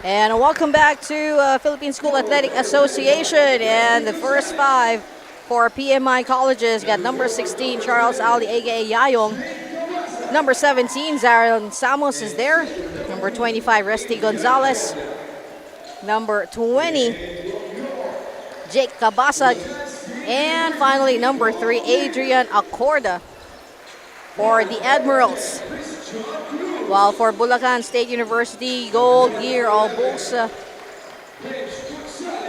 And welcome back to Philippine School Athletic Association. And the first five for PMI colleges got number 16, Charles Ali, aka Yayong. Number 17, Zaron Samos is there. Number 25, Resty Gonzalez. Number 20, Jake Cabasag. And finally, number 3, Adrian Acorda for the Admirals. While for Bulacan State University, gold gear, all bulls.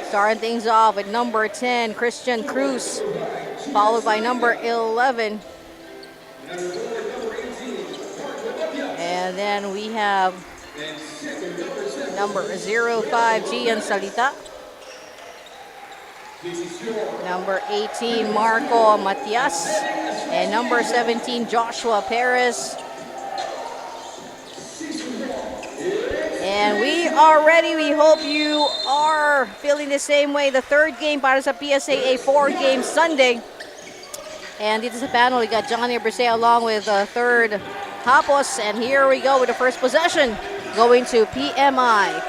Starting things off with number 10, Christian Cruz, followed by number 11. And then we have number 05, Gian Salita. Number 18, Marco Matias. And number 17, Joshua Perez. And we are ready. We hope you are feeling the same way. The third game para sa PSAA 4-game Sunday. And dito sa panel, we got Johnny Brise along with the third Hapos. And here we go with the first possession going to PMI.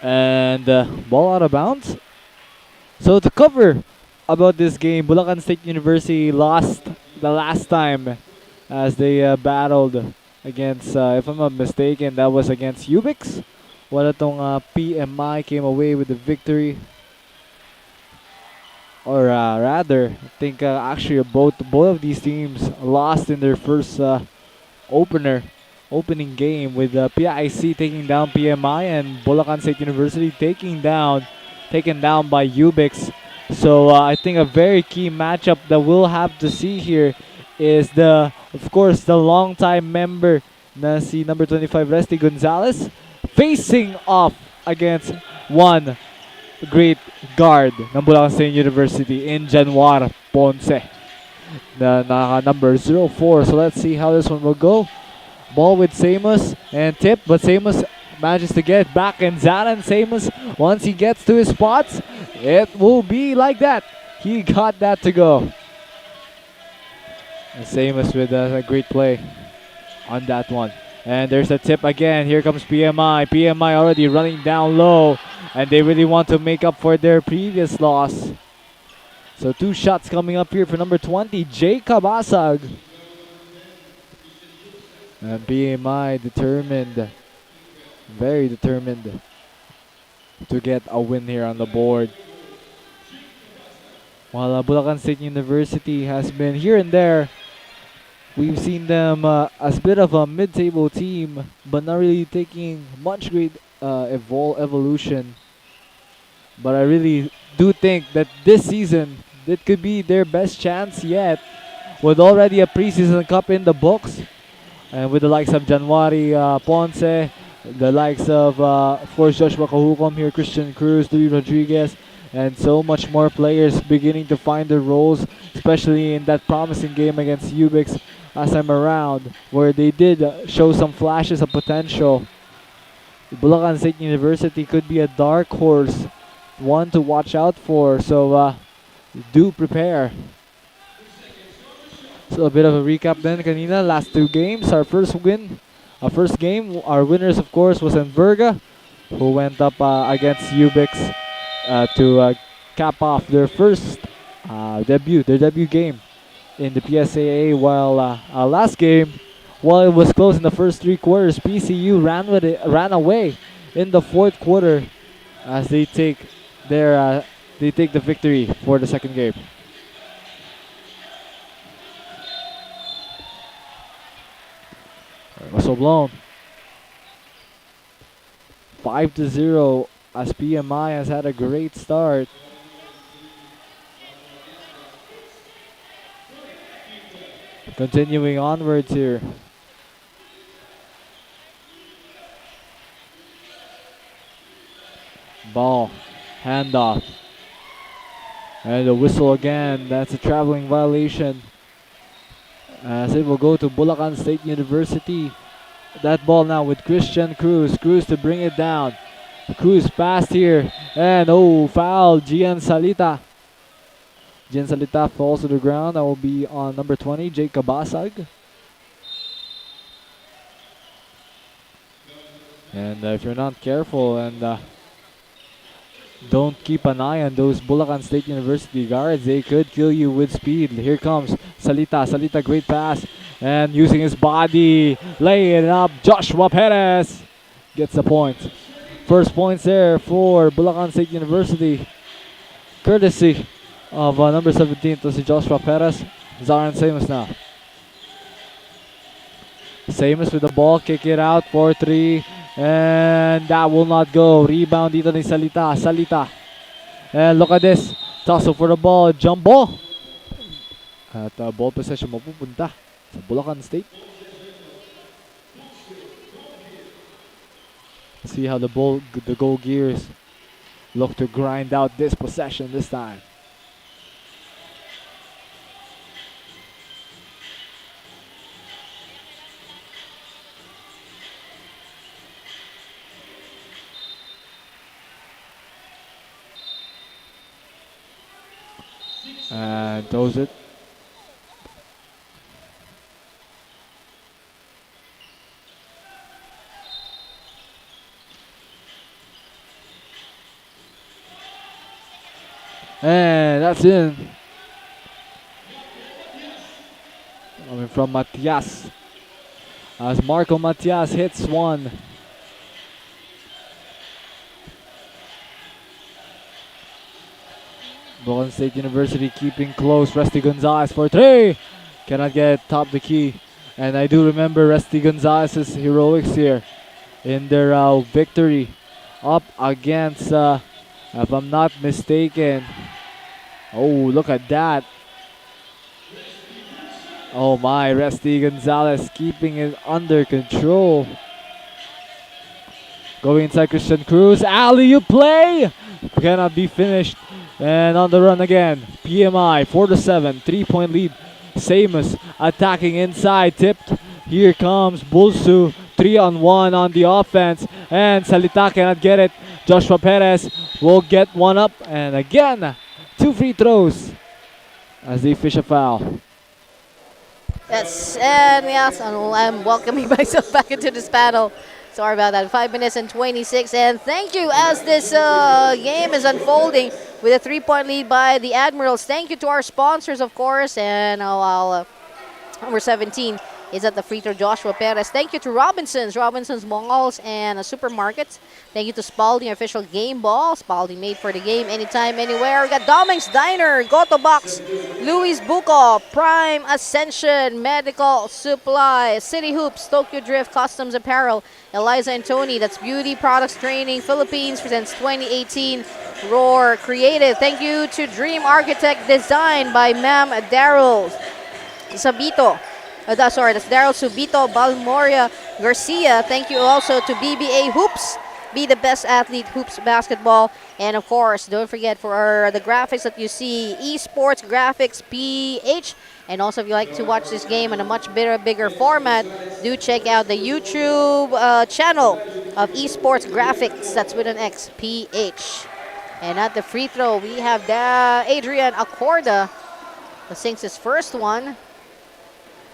And ball out of bounds. So to cover about this game, Bulacan State University lost the last time as they battled against, if I'm not mistaken, that was against Ubix. Wala tong PMI came away with the victory. Or rather, I think actually both of these teams lost in their first opening game, with PIC taking down PMI and Bulacan State University taken down by Ubix. So I think a very key matchup that we'll have to see here is of course the longtime member na si number 25 Resty Gonzalez facing off against one great guard ng Bulacan State University in Januar Ponce, na number 04. So let's see how this one will go. Ball with Samos and tip, but Samos manages to get back, and Zaran Samos, once he gets to his spots, it will be like that. He got that to go. And Samos with a great play on that one. And there's a tip again. Here comes PMI. PMI already running down low, and they really want to make up for their previous loss. So 2 shots coming up here for number 20, Jay Cabasag. And PMI determined, very determined to get a win here on the board. While Bulacan State University has been here and there, we've seen them as a bit of a mid-table team, but not really taking much great evolution. But I really do think that this season, it could be their best chance yet, with already a preseason cup in the books. And with the likes of January Ponce, the likes of course, Joshua Kahukom here, Christian Cruz, Louis Rodriguez, and so much more players beginning to find their roles, especially in that promising game against Ubix last time around, where they did show some flashes of potential. Bulacan State University could be a dark horse, one to watch out for, so do prepare. So a bit of a recap then kanina, last 2 games. Our first game, our winners of course was Enverga, who went up against Ubix to cap off their first debut game in the PSAA, while last game, while it was close in the first 3 quarters, PCU ran away in the 4th quarter as they take the victory for the second game. Whistle blown. 5-0 as PMI has had a great start. Continuing onwards here. Ball, handoff. And a whistle again. That's a traveling violation, as it will go to Bulacan State University. That ball now with Christian Cruz. Cruz to bring it down. Cruz passed here. And foul. Gian Salita Jen Salita falls to the ground. That will be on number 20, Jake Kabasag. And if you're not careful and don't keep an eye on those Bulacan State University guards, they could kill you with speed. Here comes Salita. Salita, great pass. And using his body, laying it up. Joshua Perez gets the point. First points there for Bulacan State University. Courtesy of number 17 to si Joshua Perez. Zaran Seamus now. Seamus with the ball, kick it out for 3. And that will not go. Rebound dito ni Salita. Salita. And look at this. Tussle for the ball. Jump ball. At ball possession mapupunta sa Bulacan State. See how the goal gears look to grind out this possession this time. And throws it. And that's in. Coming from Matias. As Marco Matias hits one. Bulacan State University keeping close. Rusty Gonzalez for 3. Cannot get top the key. And I do remember Rusty Gonzalez's heroics here in their victory up against, if I'm not mistaken. Oh, look at that. Oh my, Rusty Gonzalez keeping it under control. Going inside Christian Cruz. Alley-oop play! Cannot be finished. And on the run again. PMI 4-7. 3-point lead. Seamus attacking inside. Tipped. Here comes Bulsu. 3-on-1 on the offense. And Salita cannot get it. Joshua Perez will get one up. And again, 2 free throws as they fish a foul. Yes, and yes, I'm welcoming myself back into this panel. Sorry about that. 5 minutes and 26. And thank you as this game is unfolding with a 3-point lead by the Admirals. Thank you to our sponsors, of course. And number 17 is at the free throw, Joshua Perez. Thank you to Robinson's Malls and Supermarkets. Thank you to Spalding Official Game Ball. Spalding made for the game anytime, anywhere. We got Dominic's Diner, Goto Box, Luis Buco, Prime Ascension, Medical Supply, City Hoops, Tokyo Drift, Customs Apparel, Eliza and Tony, that's Beauty Products Training, Philippines presents 2018 Roar Creative. Thank you to Dream Architect Design by Ma'am Daryl Sabito. That's Daryl Subito, Balmoria Garcia. Thank you also to BBA Hoops. Be the best athlete, Hoops Basketball. And of course, don't forget for the graphics that you see, Esports Graphics PH. And also if you like to watch this game in a much bigger format, do check out the YouTube channel of Esports Graphics. That's with an X, PH. And at the free throw, we have Adrian Acorda, who sinks his first one.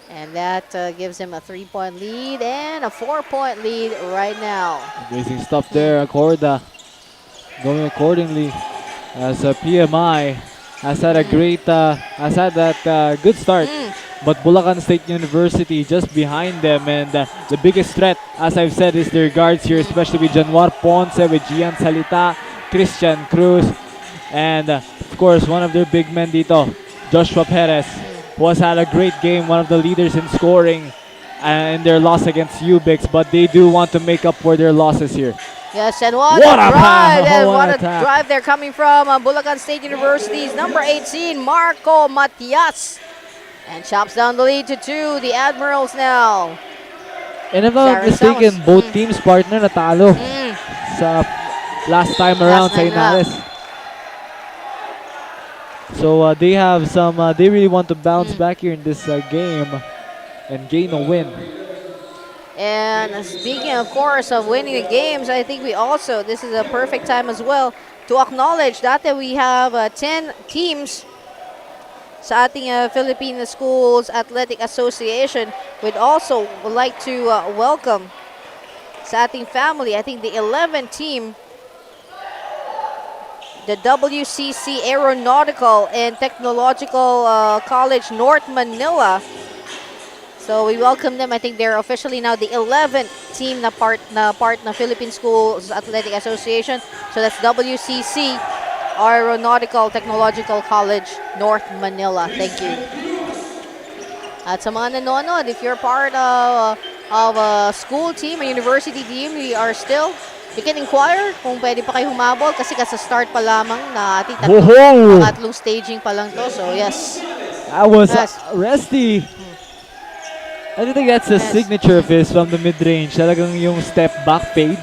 And that gives him a 3-point lead and a 4-point lead right now. Amazing stuff there, Acorda. Going accordingly as PMI has had a great, has had that good start. But Bulacan State University just behind them, and the biggest threat, as I've said, is their guards here, especially with Januar Ponce, with Gian Salita, Christian Cruz, and of course one of their big men dito, Joshua Perez, who has had a great game, one of the leaders in scoring in their loss against Ubix, but they do want to make up for their losses here. Yes, and what a drive! And what a drive there coming from Bulacan State University's number 18, Marco Matias. And chops down the lead to 2, the Admirals now. And if I'm not mistaken, both teams partner natalo sa last time around sa Inares. So they have some, they really want to bounce back here in this game and gain a win. And speaking, of course, of winning the games, I think we also, this is a perfect time as well to acknowledge that we have 10 teams sa ating Philippine Schools Athletic Association, we'd also like to welcome sa ating family, I think the 11th team, the WCC Aeronautical and Technological College North Manila. So we welcome them. I think they're officially now the 11th team na part na Philippine Schools Athletic Association. So that's WCC Aeronautical Technological College North Manila. Thank you. At sa mga nanonood, if you're part of a school team, a university team, you can inquire kung pwede pa kayo humabol kasi sa start pa lamang na ating tatlong staging pa lang to. So yes. That was Resty. I think that's a signature of his from the mid-range. Talagang yung step back fade.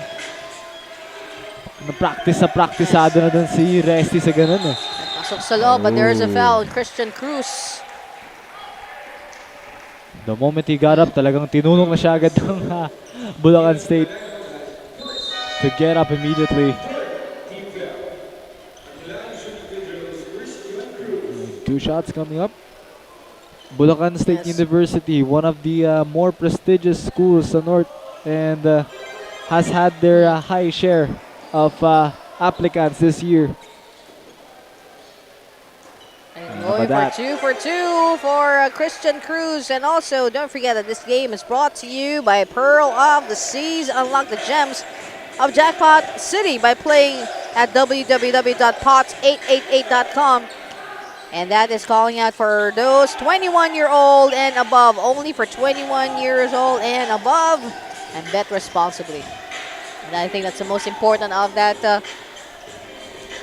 Praktisado na dun si Resty sa ganun eh. Pasok sa loob, but there's a foul. Christian Cruz. The moment he got up, talagang tinulong na siya agad ng Bulacan State to get up immediately. 2 shots coming up. Bulacan State University, one of the more prestigious schools sa North, and has had their high share of applicants this year. And going for two for Christian Cruz. And also, don't forget that this game is brought to you by Pearl of the Seas. Unlock the gems of Jackpot City by playing at www.pots888.com. And that is calling out for those 21-year-old and above. Only for 21 years old and above. And bet responsibly. And I think that's the most important of that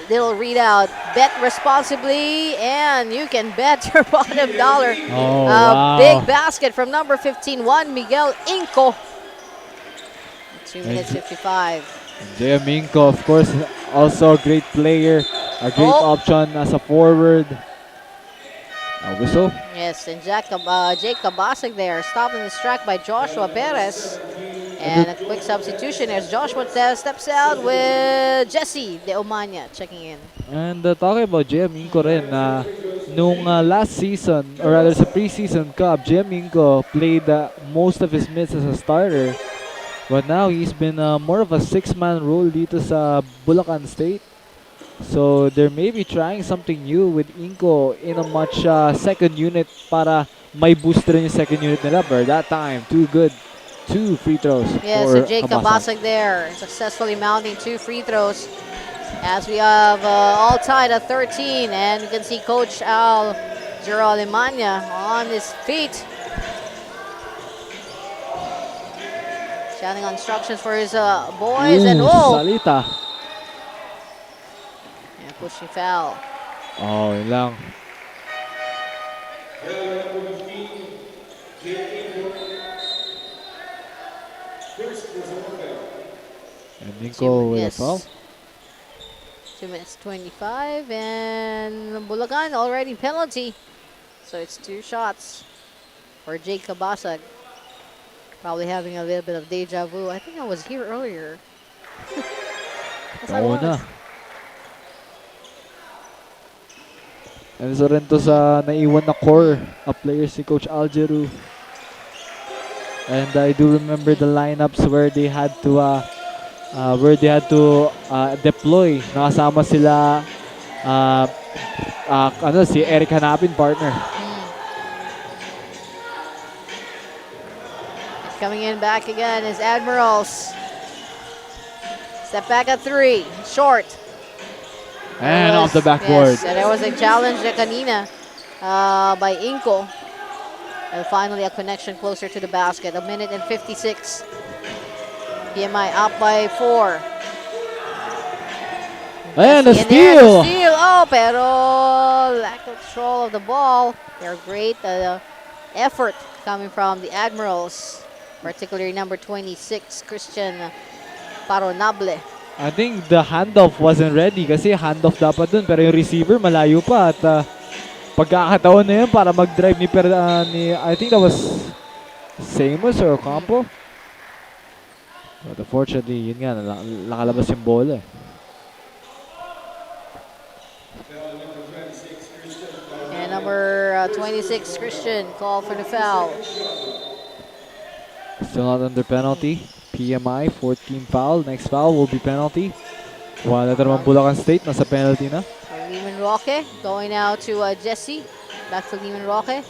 little readout. Bet responsibly and you can bet your bottom dollar. Wow. Big basket from number 15, Juan Miguel Inco. 2 minutes 55. J.M. Inco, of course, also a great player. A great option as a forward. Whistle. Yes, and Jake Kabasag there, stopped in the track by Joshua Perez. And a quick substitution as Joshua steps out with Jesse De Omania checking in. And talking about JM Inco rin, nung last season, or rather sa preseason cup, JM Inco played most of his minutes as a starter. But now he's been more of a 6-man role dito sa Bulacan State. So they may be trying something new with Inco in a much second unit para may boost rin yung second unit nila. But that time, too good. 2 free throws. Yes, so Jake Kabasag there, successfully mounting 2 free throws. As we have all tied at 13. And you can see Coach Al Jero Alemania on his feet. Shouting instructions for his boys. And Salita. Pushing foul. Oh, yun lang. And Inco with a foul. 2 minutes 25 and Bulacan already penalty. So it's 2 shots for Jake Kabasag. Probably having a little bit of deja vu. I think I was here earlier. Oo na. And so rin to sa naiwan na core of players si Coach Algeru. And I do remember the lineups where they had to deploy. Nakasama sila si Eric Hanapin, partner. Coming in back again is Admirals. Step back at 3, short. And off the backboard. Yes, and there was a challenge na kanina by Inco. And finally a connection closer to the basket. 1 minute and 56. PMI up by 4. And a steal! Oh, pero lack of control of the ball. They're great effort coming from the Admirals. Particularly number 26, Christian Paronable. I think the handoff wasn't ready kasi handoff dapat dun pero yung receiver malayo pa at pagkakataon na yun para mag-drive ni I think that was Samus or Ocampo. But unfortunately, yun nga, nakalabas yung bola. And number number 26, Christian, called for the foul. Still not under penalty. PMI, 14 foul. Next foul will be penalty. While ito naman Bulacan State, nasa penalty na. Lehman Roque going now to Jesse. Back to Lehman Roque.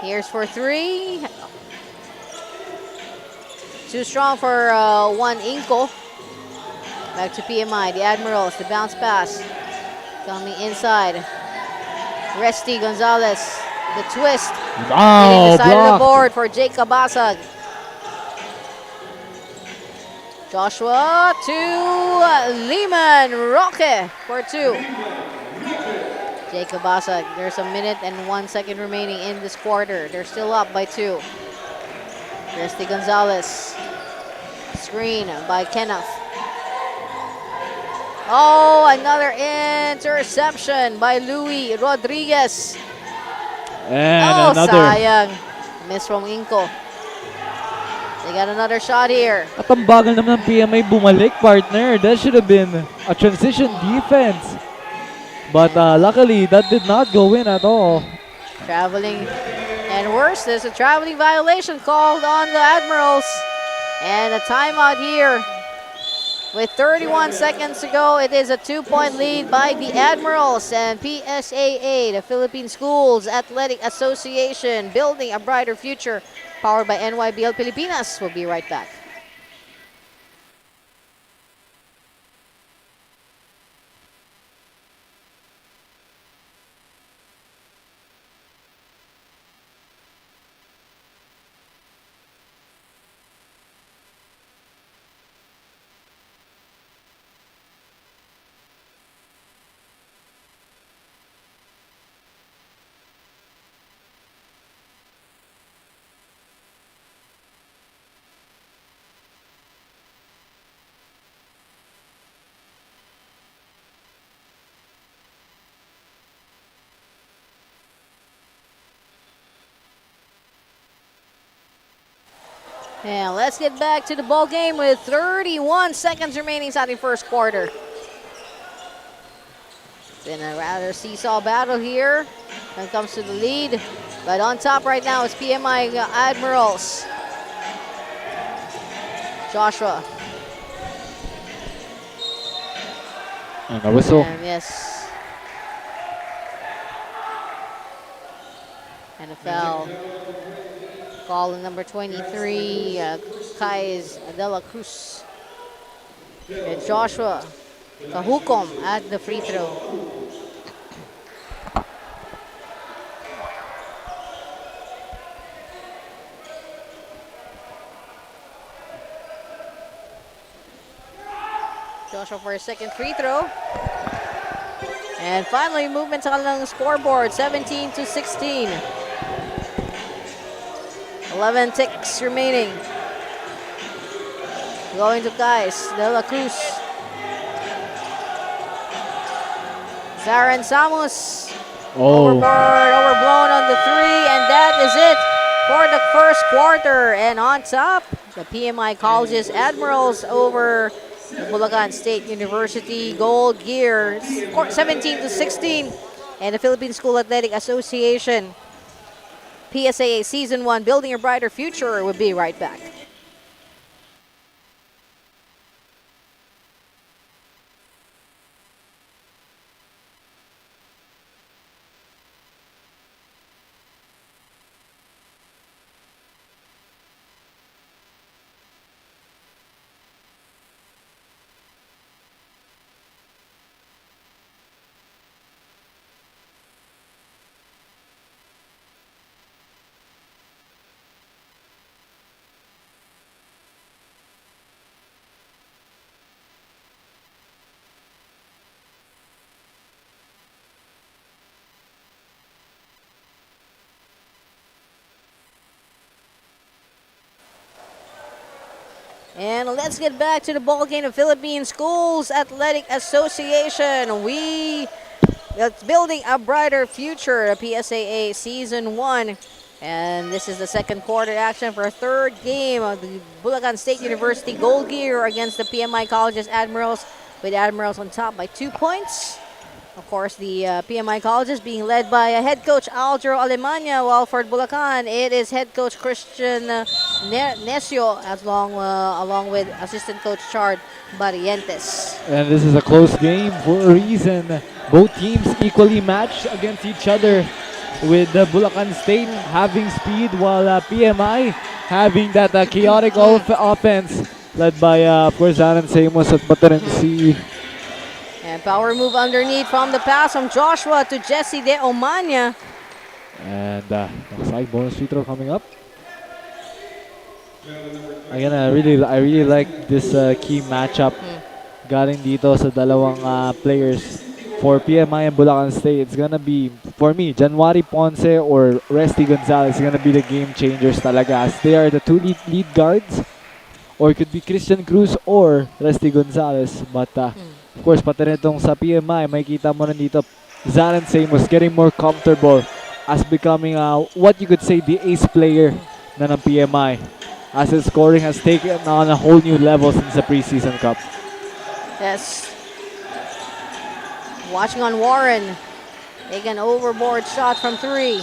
Here's for 3. Too strong for one Inco. Back to PMI, the Admirals, the bounce pass. Coming inside. Resty Gonzalez, the twist. Hitting the side of the board for Jake Kabasag. Joshua to Lehman Roque for 2. Jake Kabasag, there's a minute and 1 second remaining in this quarter. They're still up by 2. Resty Gonzalez. Screen by Kenneth. Oh, another interception by Louis Rodriguez. And another. Sayang. Miss from Inco. They got another shot here. At ang bagal naman ng PMA bumalik, partner. That should have been a transition defense. But luckily, that did not go in at all. Traveling. And worse, there's a traveling violation called on the Admirals. And a timeout here. With 31 seconds to go, it is a 2-point lead by the Admirals, and PSAA, the Philippine Schools Athletic Association, building a brighter future, powered by NYBL Pilipinas. We'll be right back. And let's get back to the ball game with 31 seconds remaining inside the first quarter. It's been a rather seesaw battle here when it comes to the lead. But on top right now is PMI Admirals. Joshua. And a whistle. And yes. And a foul. Call on number 23, Kais Adela Cruz. And Joshua Kahukom at the free throw. Joshua for a second free throw. And finally, movement sa kanilang scoreboard, 17-16. 11 ticks remaining. Going to Kais De La Cruz. Saren Samus. Overblown on the 3, and that is it for the first quarter. And on top, the PMI Colleges Admirals over the Bulacan State University Gold Gear, 17-16. And the Philippine School Athletic Association PSAA Season 1, Building a Brighter Future. We'll be right back. And let's get back to the ball game of Philippine Schools Athletic Association. It's building a brighter future, PSAA Season 1. And this is the second quarter action for a third game of the Bulacan State University Gold Gear against the PMI Colleges Admirals, with Admirals on top by 2 points. Of course, the PMI colleges being led by head coach Aldro Alemania, while for Bulacan, it is head coach Christian Necio, along with assistant coach Chard Barrientes. And this is a close game for a reason. Both teams equally matched against each other, with Bulacan State having speed while PMI having that chaotic offense led by, of course, Aaron Samos at Batarensi. And power move underneath from the pass from Joshua to Jesse De Omania. And side bonus free throw coming up. Again, I really like this key matchup galing dito sa dalawang players for PMI and Bulacan State. It's gonna be, for me, January Ponce or Resty Gonzalez is gonna be the game changers talaga, as they are the two lead guards. Or it could be Christian Cruz or Resty Gonzalez. But of course, pati rin itong sa PMI, makikita mo rin dito, Zaran Samos getting more comfortable as becoming what you could say the ace player na ng PMI, as his scoring has taken on a whole new level since the preseason cup. Yes. Watching on Warren. Take an overboard shot from 3.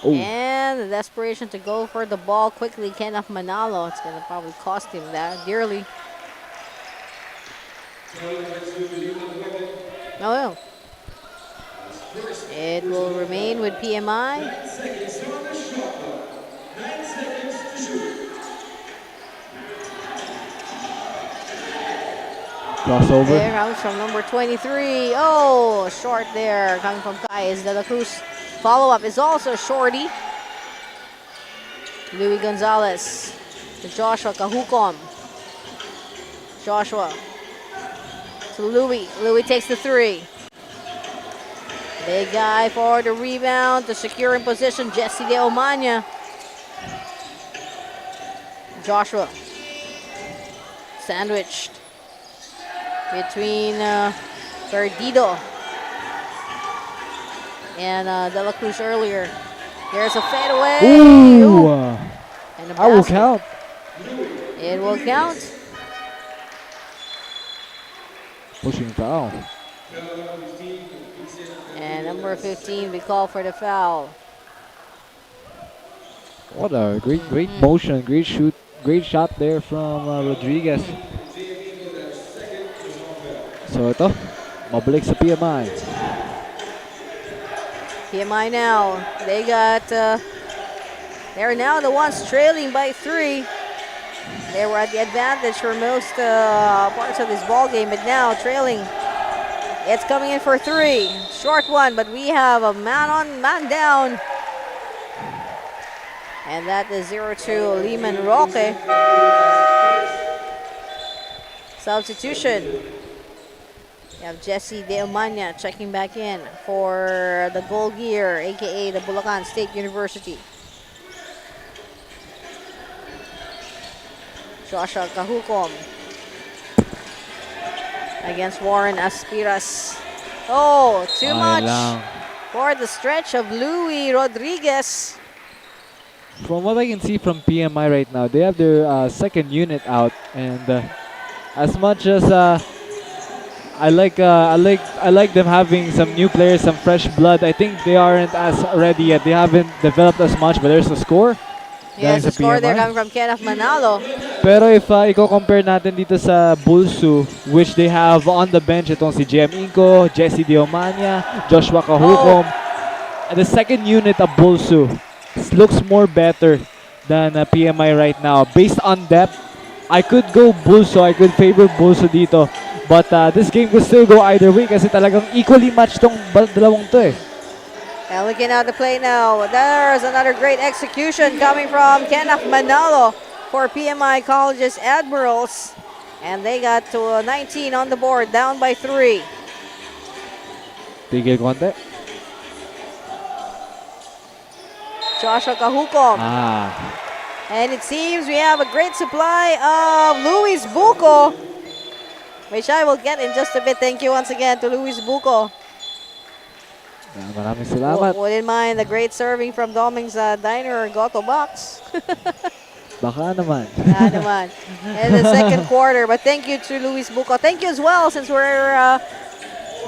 Oh. And the desperation to go for the ball quickly, Kenneth Manalo. It's going to probably cost him that dearly. Oh well. It will remain with PMI. Crossover. There comes from number 23. Oh, short there. Coming from Kais De La Cruz. Follow-up is also shorty. Louis Gonzalez to Joshua Kahukom. Joshua to Louis. Louis takes the 3. Big guy for the rebound to secure in position. Jesse De Omania. Joshua sandwiched between Perdido and De La Cruz earlier. There's a fadeaway. Ooh! And a I will basket. count. It will count. Pushing foul. And number 15, we call for the foul. What a great motion, great shoot, great shot there from Rodriguez. So ito, mabalik sa PMI. PMI now, they got, they're now the ones trailing by 3. They were at the advantage for most parts of this ball game, but now trailing. It's coming in for 3. Short one, but we have a man on, man down. And that is 0-2 Lehman Roque. Substitution. You have Jesse De Omania checking back in for the Gold Gear, aka the Bulacan State University. Joshua Kahukom against Warren Aspiras. Oh, too much for the stretch of Louis Rodriguez. From what I can see from PMI right now, they have their second unit out, and as much as I like them having some new players, some fresh blood, I think they aren't as ready yet. They haven't developed as much, but there's a score. Yes, the score there coming from Kenneth Manalo. Pero if i-compare natin dito sa Bulsu, which they have on the bench, itong si JM Inco, Jesse Diomania, Joshua Kahukom, the second unit of Bulsu looks more better than PMI right now. Based on depth, I could go Bulsu, I could favor Bulsu dito. But this game could still go either way kasi talagang equally matched tong dalawang to eh. And looking at the play now, there's another great execution coming from Kenneth Manalo for PMI College's Admirals. And they got to 19 on the board, down by 3. Tigil konti. Joshua Kahukom. And it seems we have a great supply of Luis Buco, which I will get in just a bit. Thank you once again to Luis Buco. Maraming salamat. Wouldn't mind the great serving from Doming's Diner or Goto Box. Baka naman. naman. In the second quarter. But thank you to Luis Buco. Thank you as well, since we're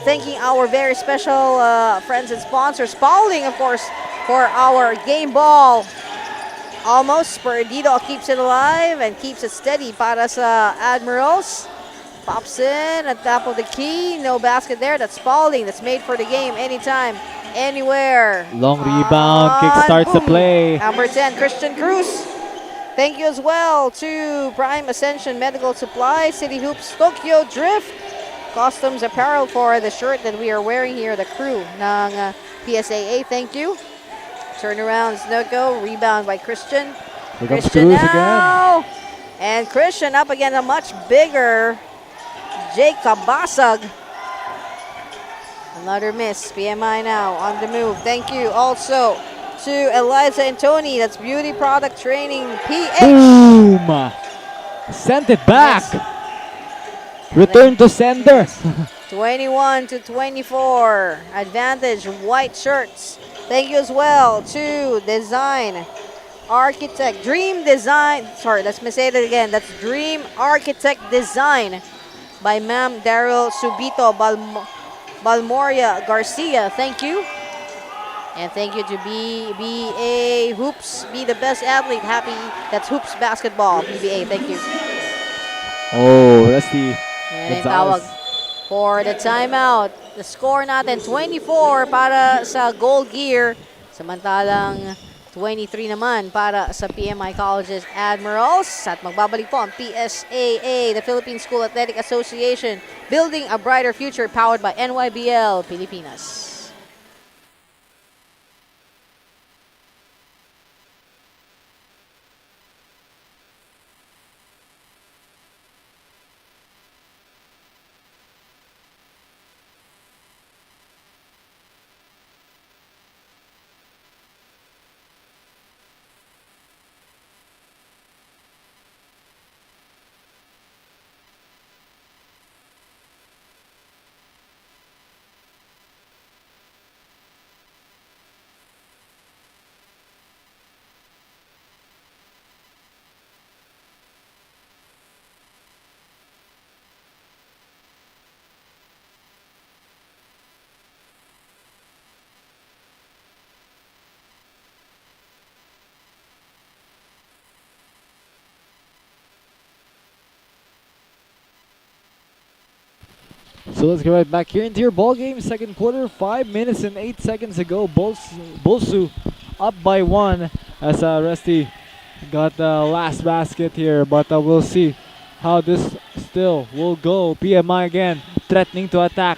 thanking our very special friends and sponsors. Spalding, of course, for our game ball. Almost. Perdido keeps it alive and keeps it steady para sa Admirals. Pops in at top of the key. No basket there. That's Spalding. That's made for the game anytime, anywhere. Long rebound, kickstarts the Boom. play. Number 10, Christian Cruz. Thank you as well to Prime Ascension Medical Supply, City Hoops, Tokyo Drift, Customs Apparel for the shirt that we are wearing here, the crew ng PSAA. Thank you. Turnaround, no go. Rebound by Christian. Here comes Christian Cruz now. again. And Christian up against a much bigger Jake Kabasag. Another miss. PMI now on the move. Thank you also to Eliza and Tony. That's Beauty Product Training PH. Boom! Sent it back. Return to sender. 21 to 24. Advantage, white shirts. Thank you as well to Design Architect. Dream Design. Sorry, let's say that again. That's Dream Architect Design by Ma'am Daryl Subito Balmoria Garcia. Thank you. And thank you to BBA Hoops. Be the best athlete. Happy. That's Hoops Basketball. BBA. Thank you. Oh, Rusty. And tawag for the timeout. The score natin 24 para sa Gold Gear. Samantalang 23 naman para sa PMI Colleges Admirals. At magbabalik po ang PSAA, the Philippine School Athletic Association, building a brighter future, powered by NYBL Pilipinas. So let's get right back here into your ball game. Second quarter, 5 minutes and 8 seconds ago. Bolsu up by 1 as Rusty got the last basket here. But we'll see how this still will go. PMI again threatening to attack.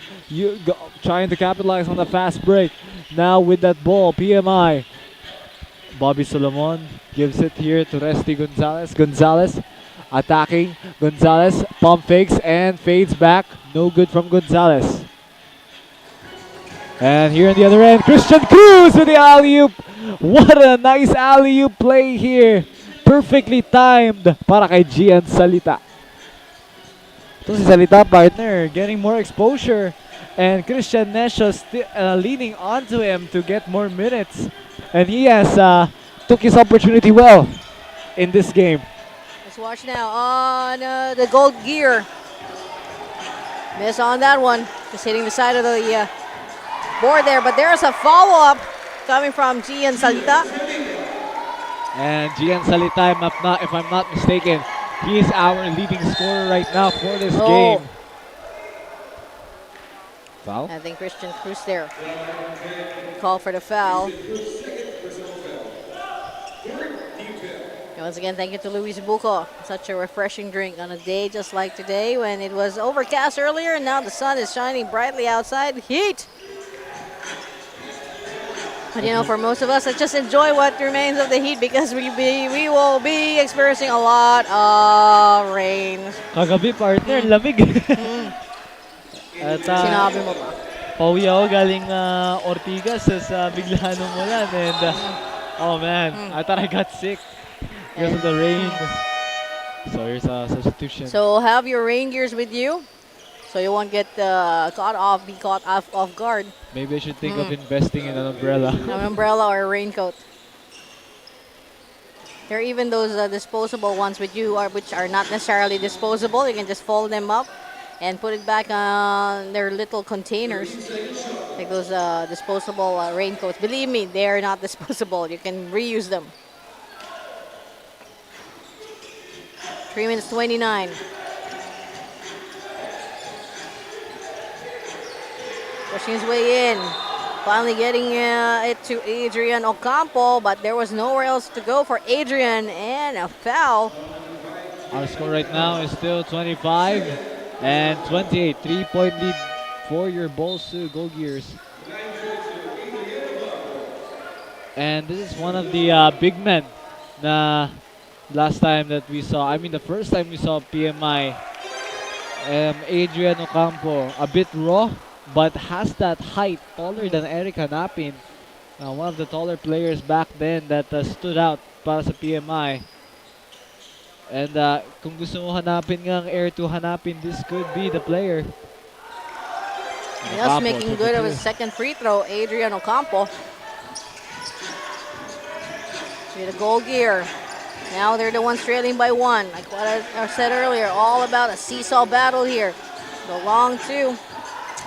Trying to capitalize on the fast break. Now with that ball, PMI. Bobby Solomon gives it here to Rusty Gonzalez. Gonzalez attacking. Gonzalez pump fakes and fades back. No good from Gonzalez. And here on the other end, Christian Cruz with the alley-oop. What a nice alley-oop play here. Perfectly timed para kay Gian Salita. Ito si Salita, partner, getting more exposure. And Christian Nesho leaning onto him to get more minutes. And he has took his opportunity well in this game. Let's watch now on the Gold Gear. Miss on that one. Just hitting the side of the board there. But there's a follow-up coming from Gian Salita. And Gian Salita, if I'm not mistaken, he is our leading scorer right now for this game. Foul? I think Christian Cruz there. Call for the foul. And once again, thank you to Luis Buco. Such a refreshing drink on a day just like today when it was overcast earlier and now the sun is shining brightly outside. Heat! But you know, for most of us, let's just enjoy what remains of the heat because we will be experiencing a lot of rain. Kagabi, partner, lamig. At Sinabi mo pa. pauwi ako galing Ortigas sa biglaan umulan and oh man, I thought I got sick because of the rain. So here's a substitution. So have your rain gears with you so you won't get be caught off guard. Maybe I should think of investing in an umbrella. An umbrella or a raincoat. There are even those disposable ones with you which are not necessarily disposable. You can just fold them up and put it back on their little containers, like those disposable raincoats. Believe me, they are not disposable. You can reuse them. 3 minutes 29. Pushing his way in. Finally getting it to Adrian Ocampo, but there was nowhere else to go for Adrian, and a foul. Our score right now is still 25 and 28. 3-point lead for your Bolsu Gold Gears. And this is one of the big men na last time that we saw. I mean, the first time we saw PMI. Adrian Ocampo, a bit raw, but has that height, taller than Eric Hanapin. One of the taller players back then that stood out para sa PMI. And kung gusto mo hanapin ngang air to hanapin, this could be the player. Just making good of his second free throw, Adrian Ocampo. With a goal gear. Now they're the ones trailing by 1. Like what I said earlier, all about a seesaw battle here. The long two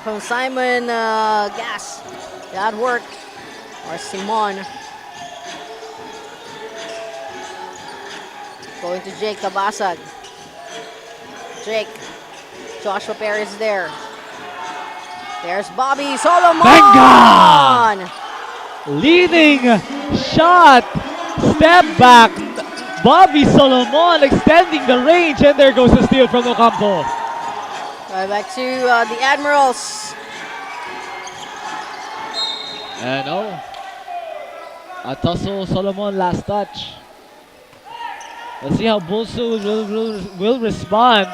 from Simon Gas. That worked. Or Simon. Going to Jake Cabasag. Jake. Joshua Perez there. There's Bobby Solomon. Venga! Leading shot. Step back. Bobby Solomon extending the range, and there goes the steal from Ocampo. Right back to the Admirals. And a tussle, Solomon last touch. Let's see how Bolsu will respond,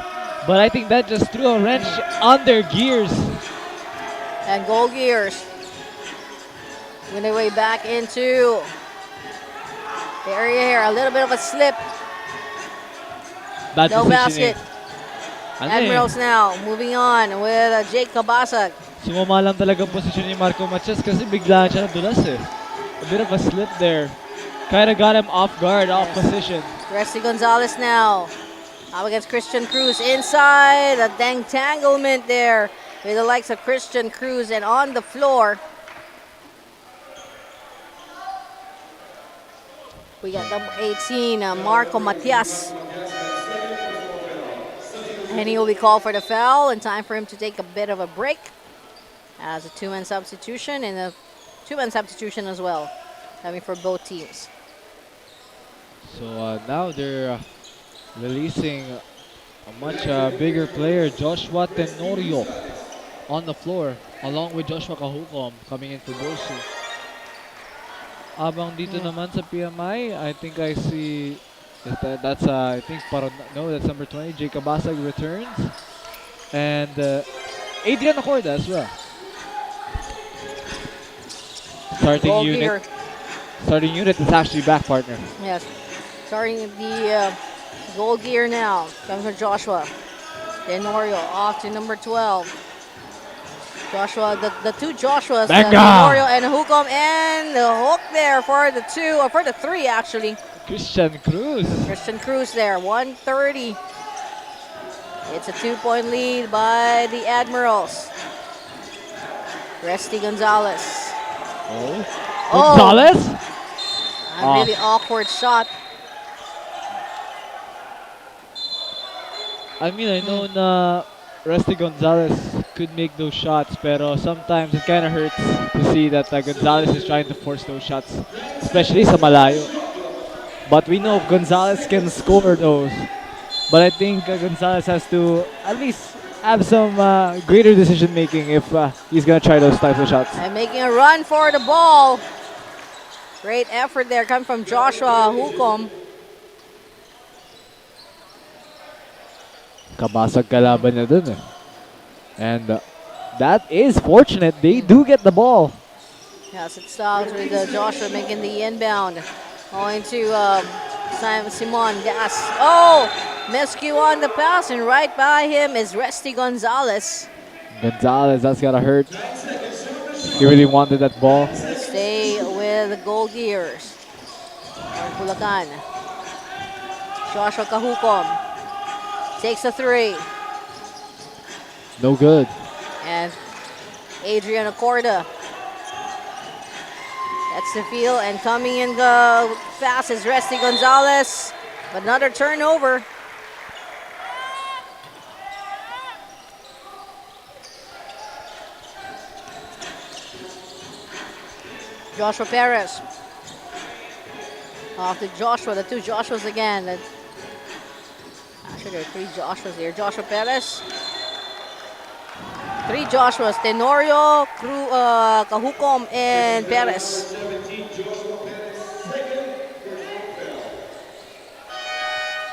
but I think that just threw a wrench on their gears. And goal gears. Win their way back into the area here. A little bit of a slip. Bad No positioning. basket. Admirals now moving on with Jake Cabasag. Sumama lang talaga ang posisyon ni Marco Matias kasi bigla siya nadulas eh. A bit of a slip there. Kinda got him off guard, off position. Rusty Gonzalez now. Up against Christian Cruz inside. A entanglement there with the likes of Christian Cruz, and on the floor we got number 18, Marco Matias. And he will be called for the foul, and time for him to take a bit of a break as a two-man substitution, and a two-man substitution as well, having for both teams. So now they're releasing a much bigger player, Joshua Tenorio, on the floor, along with Joshua Kahukom coming in for Bolsu. Abang dito naman sa PMI, I think I see that's I think no, that's number 20. Jacob Basag returns, and Adrian Acorda as well. Starting unit is actually back, partner. Yes, starting the goal gear now. Comes from Joshua Tenorio off to number 12. Joshua, the two Joshuas, Tenorio and Hukom, and the hook there for the two, or for the three actually. Christian Cruz. Christian Cruz there, 130. It's a 2-point lead by the Admirals. Rusty Gonzalez. Gonzalez? A really awkward shot. I mean, I know na Rusty Gonzalez could make those shots, pero sometimes it kind of hurts to see that Gonzalez is trying to force those shots, especially sa malayo. But we know Gonzalez can score those. But I think Gonzalez has to at least have some greater decision making if he's going to try those types of shots. And making a run for the ball. Great effort there coming from Joshua Hukom. Kabasag kalaban niya dun eh. And that is fortunate. They do get the ball. Yes, it starts with Joshua making the inbound. Going to Simon Gas. Oh, miscue on the pass, and right by him is Rusty Gonzalez. Gonzalez, that's gotta hurt. He really wanted that ball. Stay with the goal gears. Bulacan. Joshua Kahukom takes a three. No good. And Adrian Acorda. That's the field, and coming in fast is Resty Gonzalez. But another turnover. Joshua Perez. Off to Joshua, the two Joshuas again. Actually, there are three Joshuas here. Joshua Perez. Three Joshuas, Tenorio, Cajucom, and Perez.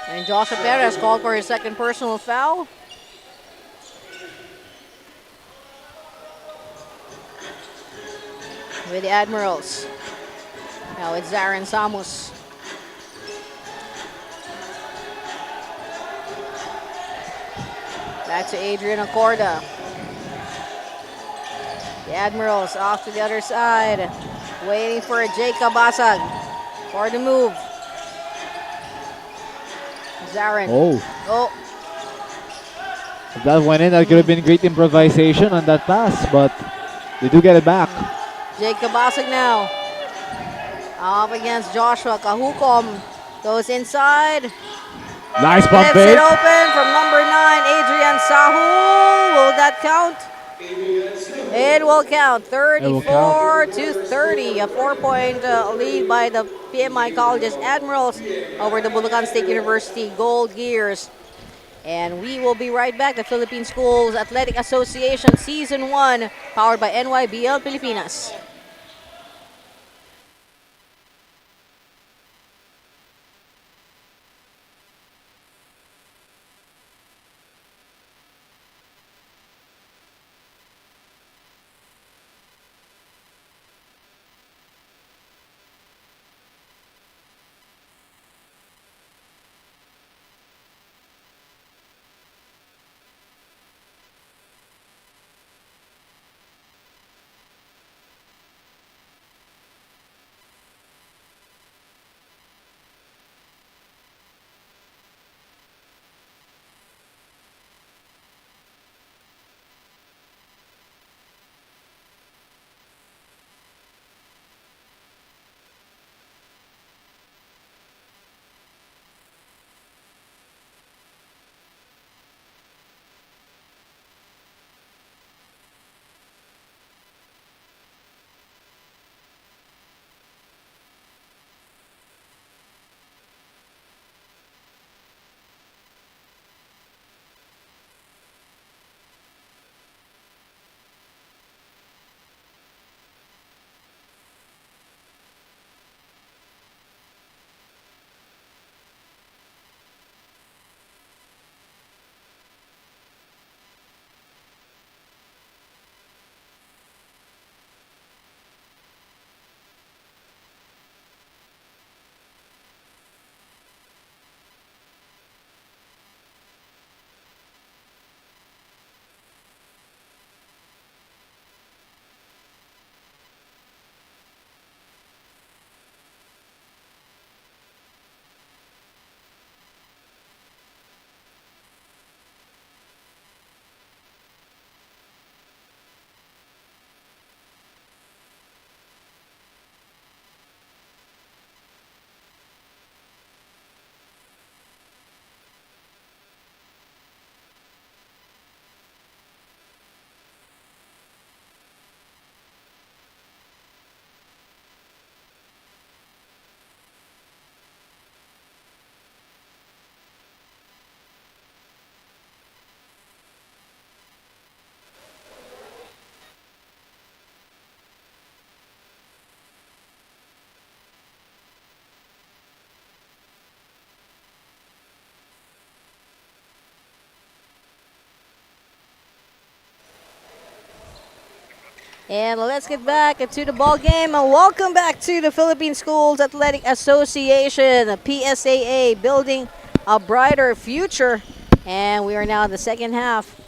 And Joshua Perez called for his second personal foul. With the Admirals. Now it's Zarin Samus. Back to Adrian Acorda. The Admirals off to the other side. Waiting for Jacob Basag for the move. Zarin. Oh. If that went in, that could have been great improvisation on that pass, but they do get it back. Jacob Basag now. Up against Joshua. Cajucom goes inside. Nice pump Flips fake. it open from number 9, Adrian Sahu. Will that count? It will count. 34 to 30. A 4-point lead by the PMI Colleges Admirals over the Bulacan State University Gold Gears. And we will be right back. The Philippine Schools Athletic Association Season 1, powered by NYBL Pilipinas. And let's get back into the ball game. And welcome back to the Philippine Schools Athletic Association, PSAA, building a brighter future. And we are now in the second half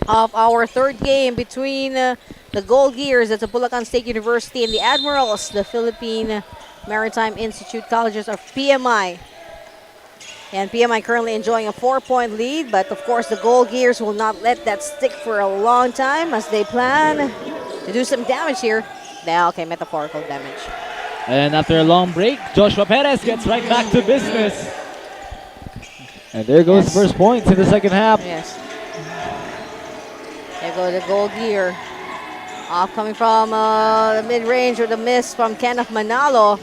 of our third game between the Gold Gears at the Bulacan State University and the Admirals, the Philippine Maritime Institute Colleges of PMI. And PMI currently enjoying a 4-point lead, but of course the Gold Gears will not let that stick for a long time as they plan to do some damage here. Now, okay, metaphorical damage. And after a long break, Joshua Perez gets right back to business. And there goes Yes. first points in the second half. Yes. There go the Gold Gear. Off coming from the mid-range with a miss from Kenneth Manalo.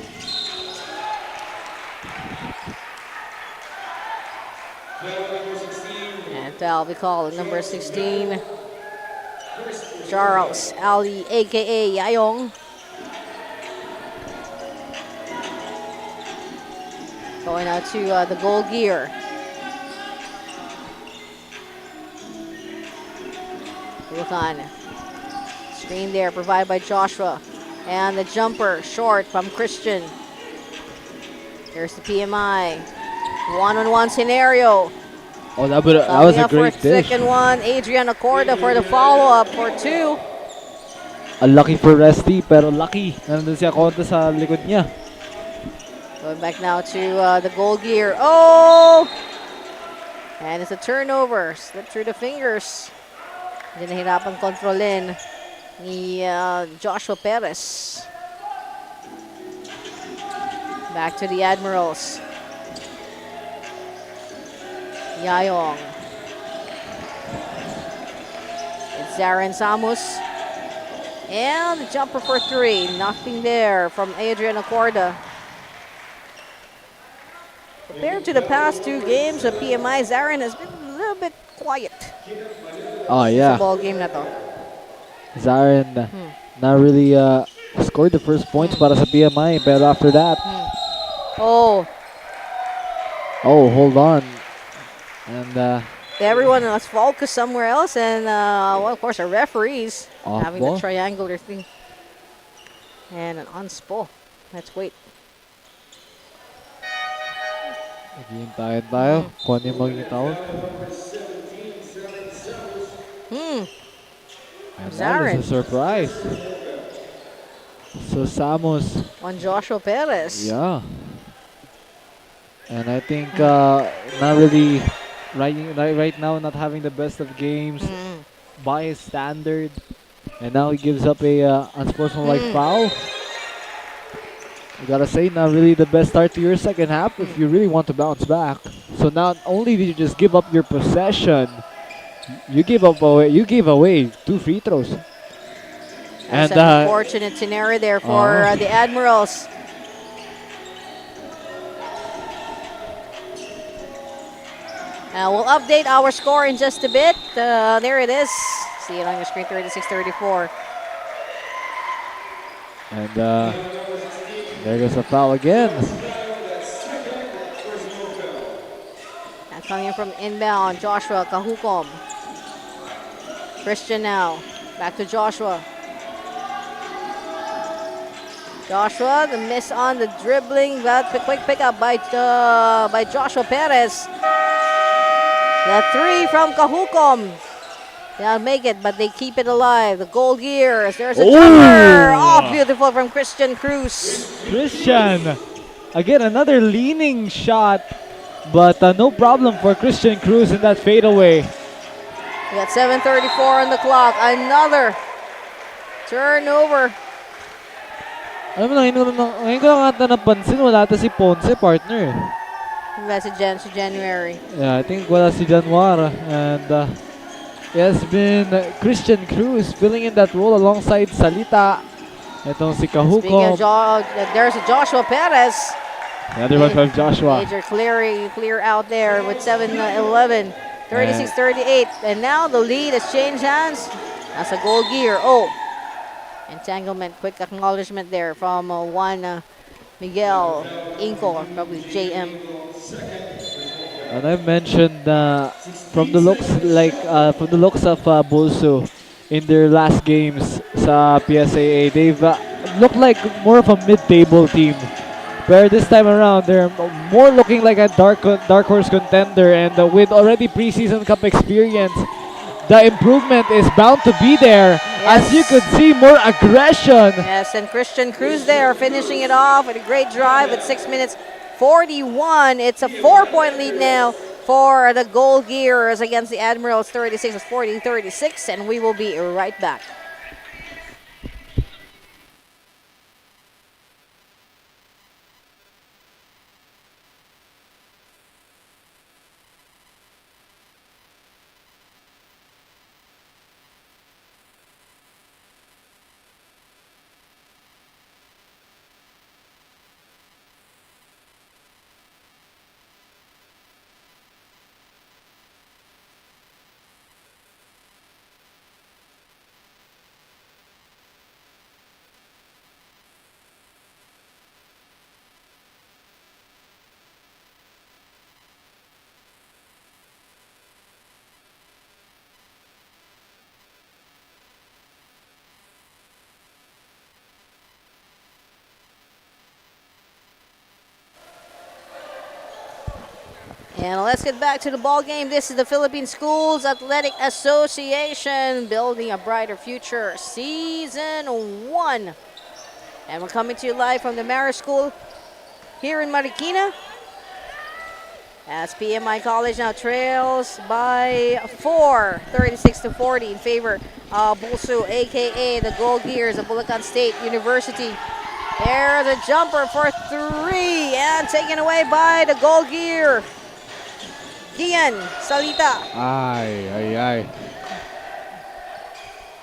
And foul be called number 16. Charles Ali, aka Yayong. Going out to the Gold Gear. Bulacan. Screen there provided by Joshua. And the jumper short from Christian. Here's the PMI. One-on-one scenario. Oh, that was Coming a up for great dish. second one. Adrian Acorda for the follow-up for 2. Unlucky for Resty, pero lucky. Nandun si Aconda sa likod niya. Going back now to the Gold Gear. Oh! And it's a turnover. Slipped through the fingers. Hindi nahirapan kontrolin ni Joshua Perez. Back to the Admirals. Yayong. It's Zarin Samus. And the jumper for 3. Nothing there from Adrian Acorda. Compared to the past 2 games of PMI, Zarin has been a little bit quiet. Oh, Sa yeah. ball game na to. Zarin not really scored the first points para sa PMI, pero after that, Oh, oh, hold on. And everyone was focused somewhere else, and well, of course, our referees Off having ball. the triangular thing. And an unspo. Let's wait. naghihintayan tayo kung ano yung magiging tawag. And that Zarin. is a surprise. So Samos, On Joshua Perez. yeah. And I think not really right now not having the best of games by his standard. And now he gives up a unsportsmanlike foul. You gotta say, not really the best start to your second half if you really want to bounce back. So not only did you just give up your possession, you gave away 2 free throws. That's And an unfortunate scenario there for the Admirals. We'll update our score in just a bit. There it is. See it on your screen, 36-34. And there goes a foul again. And coming in from inbound, Joshua Kahukom. Christian now. Back to Joshua. Joshua, the miss on the dribbling, but the quick pickup by Joshua Perez. The 3 from Kahukom. They'll make it, but they keep it alive. The Gold Gears. There's a jumper. Oh, beautiful from Christian Cruz. Christian, again, another leaning shot, but no problem for Christian Cruz in that fadeaway. We got 7:34 on the clock. Another turnover. Alam mo na, ngayon ko lang ata napansin, wala ata si Ponce, partner. That's si January. Yeah, I think wala si Januar. And it has been Christian Cruz filling in that role alongside Salita. Itong si Speaking of Kahukom. there's a Joshua Perez. Another one from Joshua. Major clear out there with 7-11. 36-38. And now the lead has changed hands. That's a Gold Gear. Oh, entanglement. Quick acknowledgement there from Juan Miguel Inco, or probably JM. And I've mentioned from the looks of Bulso in their last games sa PSAA, they've looked like more of a mid-table team. Where this time around, they're more looking like a dark horse contender, and with already preseason cup experience, the improvement is bound to be there. Yes. As you could see, more aggression. Yes, and Christian Cruz there finishing it off with a great drive with 6 minutes 41. It's a 4-point lead now for the Gold Gears against the Admirals. 36 is 40-36, and we will be right back. And let's get back to the ball game. This is the Philippine Schools Athletic Association, building a brighter future, season 1. And we're coming to you live from the Marist School here in Marikina. As PMI College now trails by 4, 36-40 in favor of Bulsu, aka the Gold Gears of Bulacan State University. There's a jumper for 3 and taken away by the Gold Gear. Gian Salita. Ay.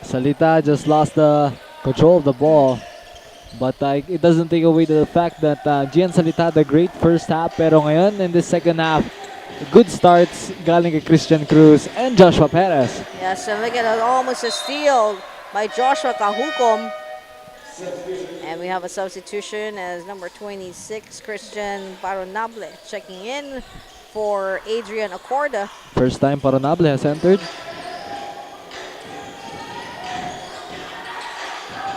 Salita just lost the control of the ball. But it doesn't take away the fact that Gian Salita had a great first half. Pero ngayon, in the second half, good starts galing kay Christian Cruz and Joshua Perez. Yes, and look at it, almost a steal by Joshua Kahukom. And we have a substitution as number 26, Christian Paronable, checking in for Adrian Acorda. First time Paronable has entered.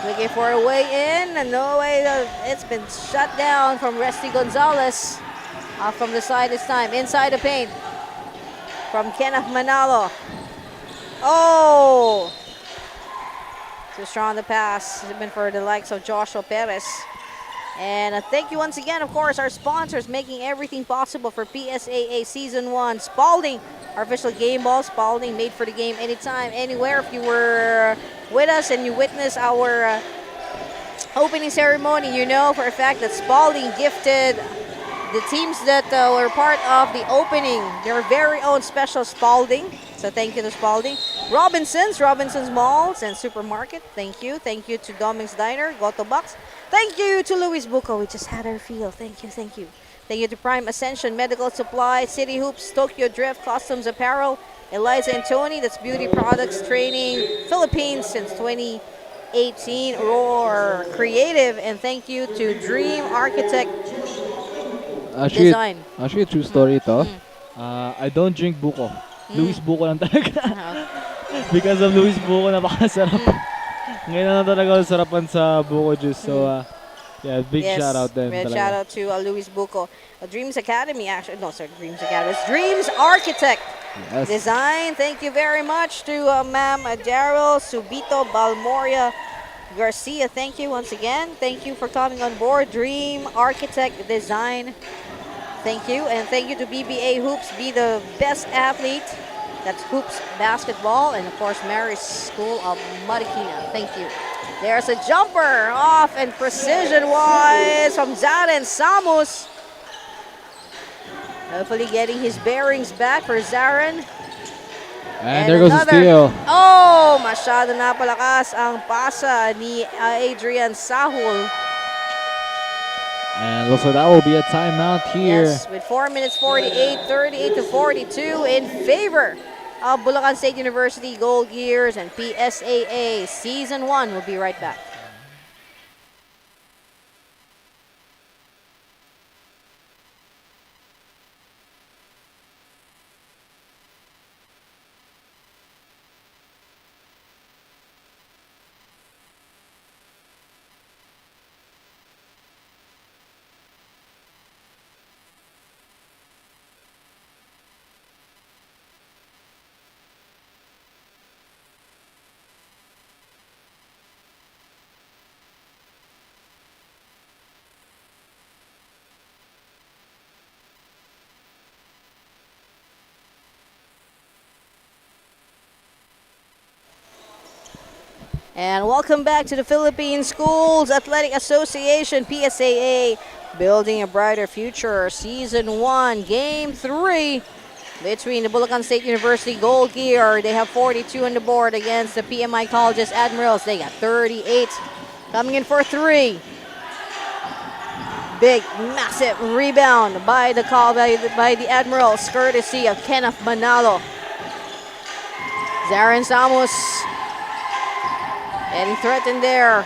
Looking for a way in, and no way, it's been shut down from Resty Gonzalez. From the side this time, inside the paint from Kenneth Manalo. Oh! Too strong the pass, has been for the likes of Joshua Perez. And thank you once again, of course, our sponsors making everything possible for PSAA Season 1. Spalding, our official game ball. Spalding, made for the game anytime, anywhere. If you were with us and you witnessed our opening ceremony, you know for a fact that Spalding gifted the teams that were part of the opening their very own special Spalding. So thank you to Spalding. Robinson's Malls and Supermarket. Thank you. Thank you to Dominic's Diner, Goto Box. Thank you to Luis Bucco. We just had our feel. Thank you. Thank you to Prime Ascension Medical Supply, City Hoops, Tokyo Drift, Customs Apparel, Eliza and Tony, that's Beauty Products Training, Philippines since 2018, Roar Creative, and thank you to Dream Architect Design. Actually, a true story ito. I don't drink buko. Luis Buko lang talaga. Because of Luis Buko, napakasarap. Ngayon na talaga sarapan sa buko juice. So, yeah, big shout out then. Big shout out to Luis Buco. Dreams Academy, actually. No, sorry, Dreams Academy. It's Dreams Architect Design. Thank you very much to Ma'am Daryl Subito Balmoria Garcia. Thank you once again. Thank you for coming on board. Dream Architect Design. Thank you. And thank you to BBA Hoops. Be the best athlete. That's Hoops Basketball. And of course, Mary's School of Marikina. Thank you. There's a jumper off and precision-wise from Zaren Samus. Hopefully getting his bearings back for Zaren. And there goes the steal. Oh, masyado napalakas ang pasa ni Adrian Sahul. And looks like that will be a timeout here. Yes, with 4 minutes 48, 38-42 in favor of Bulacan State University Gold Gears and PSAA Season 1. We'll be right back. And welcome back to the Philippine Schools Athletic Association, PSAA, Building a Brighter Future, Season 1, Game 3 between the Bulacan State University Gold Gear. They have 42 on the board against the PMI Colleges Admirals. They got 38. Coming in for 3. Big, massive rebound by the Admirals, courtesy of Kenneth Manalo. Zarin Samos getting threatened there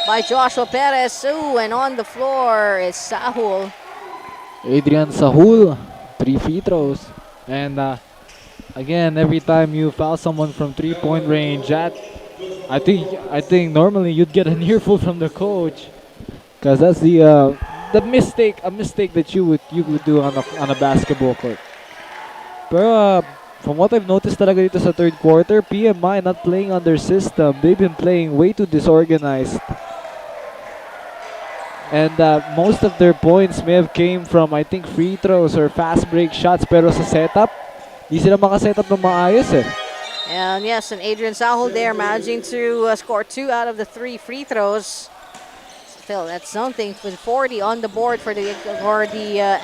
by Joshua Perez. Ooh, and on the floor is Sahul. Adrian Sahul, 3 free throws. And again, every time you foul someone from 3-point range, I think normally you'd get an earful from the coach, because that's the mistake that you would do on a basketball court. Pero from what I've noticed talaga dito sa third quarter, PMI not playing on their system. They've been playing way too disorganized. And most of their points may have came from, I think, free throws or fast break shots. Pero sa setup, di sila makasetup ng maayos eh. And yes, and Adrian Sahul there managing to score 2 out of the 3 free throws. Still, that's something with 40 on the board for the